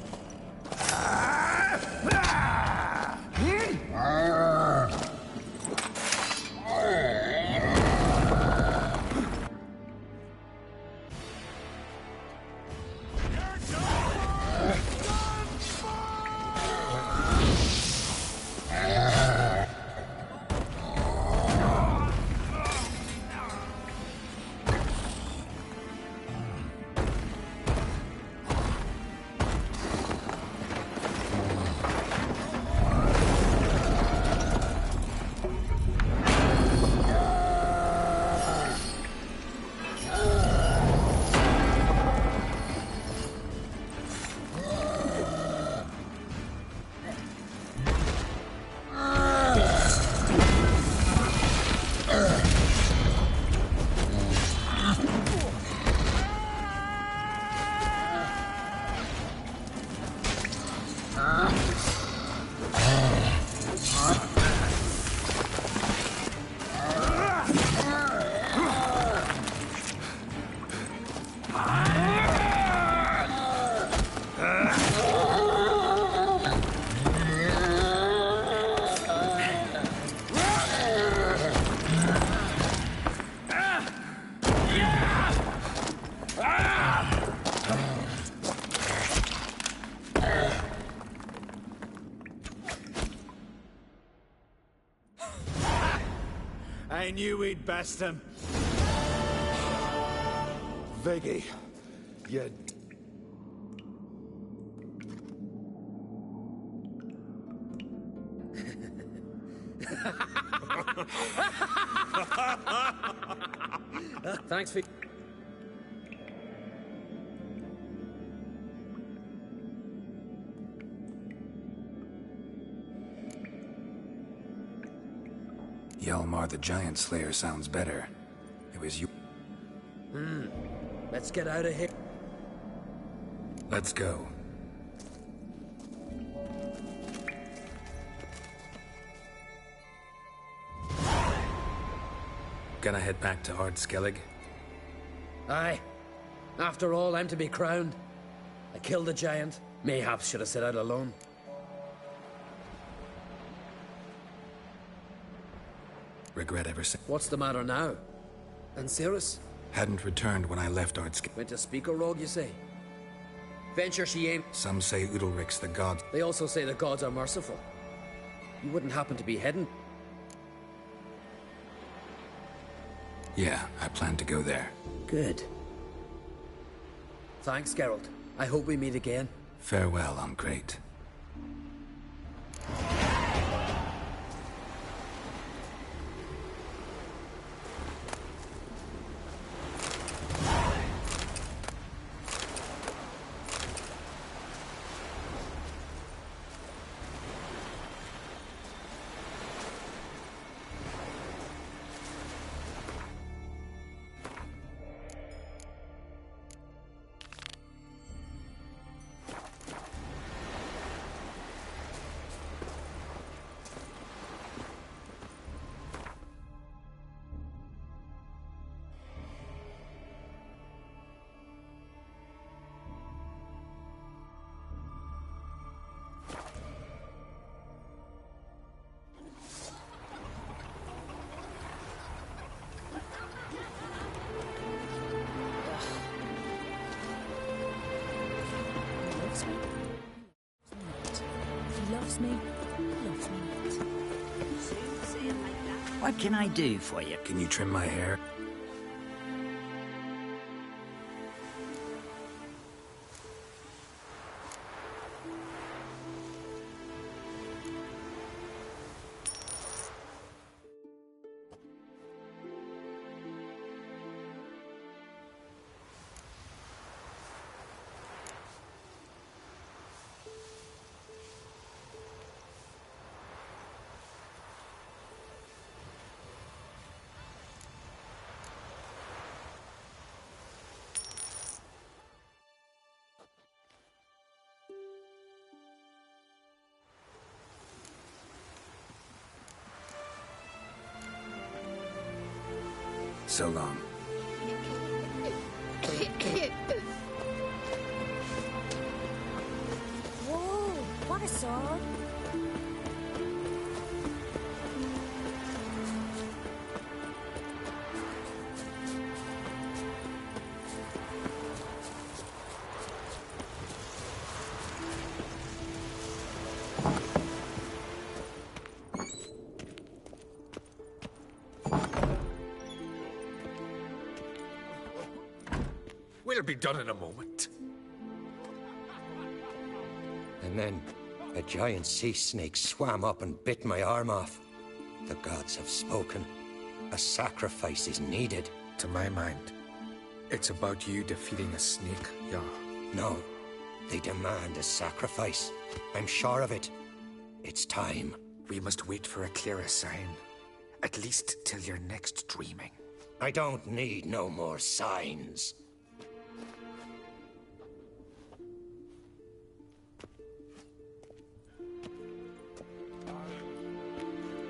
I knew we'd best him. Viggy, you... Thanks for... Hjalmar the Giant Slayer sounds better. It was you. Let's get out of here. Let's go. Gonna head back to Ard-Skellig? Aye. After all, I'm to be crowned. I killed the giant. Mayhaps should have set out alone. Regret ever since. What's the matter now? And Cirrus? Hadn't returned when I left Ard-Skellig. Went to speak a rogue, you say? Venture she ain't. Some say Udalric's the god. They also say the gods are merciful. You wouldn't happen to be heading? Yeah, I plan to go there. Good. Thanks, Geralt. I hope we meet again. Farewell, I'm great. What can I do for you? Can you trim my hair? So long. Whoa, what a sword. We'll be done in a moment. And then a giant sea snake swam up and bit my arm off. The gods have spoken. A sacrifice is needed. To my mind, it's about you defeating a snake, Jarl. No, they demand a sacrifice. I'm sure of it. It's time. We must wait for a clearer sign. At least till your next dreaming. I don't need no more signs.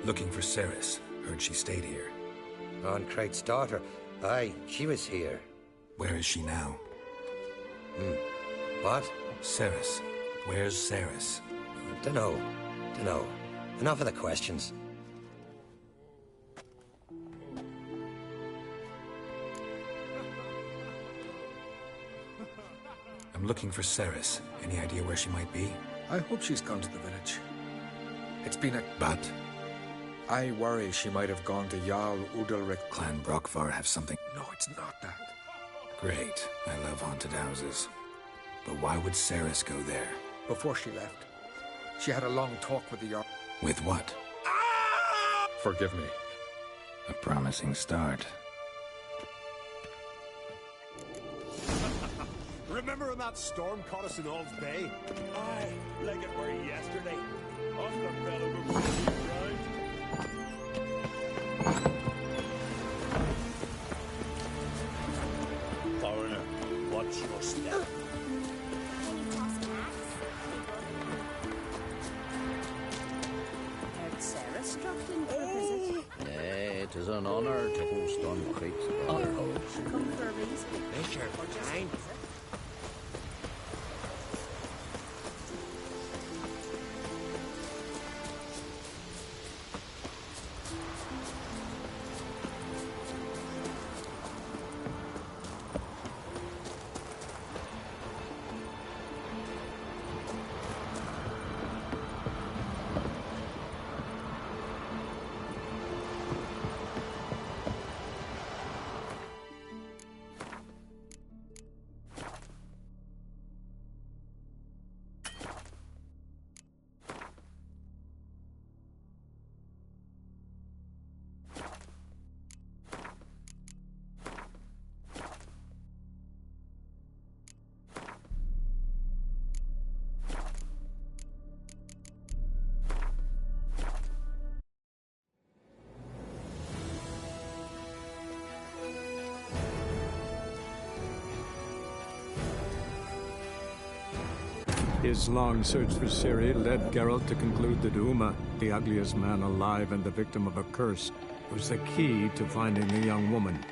Looking for Ceres. Heard she stayed here. Craig's daughter. Aye, she was here. Where is she now? What? Ceres. Where's Ceres? Dunno. Enough of the questions. I'm looking for Ceres. Any idea where she might be? I hope she's gone to the village. It's been a... But? I worry she might have gone to Jarl Udalric. Clan Brockvar have something... No, it's not that. Great. I love haunted houses. But why would Ceres go there? Before she left, she had a long talk with the Jarl. With what? Forgive me. A promising start. Remember when that storm caught us in Ald's Bay? Aye, like it were yesterday. Off the fell over Foreigner, watch your step. Heard Sarah struck in for a visit. Nay, it is an honour to host on Creek's brotherhood. Come for a reason. Fisher, fine. His long search for Ciri led Geralt to conclude that Uma, the ugliest man alive and the victim of a curse, was the key to finding the young woman.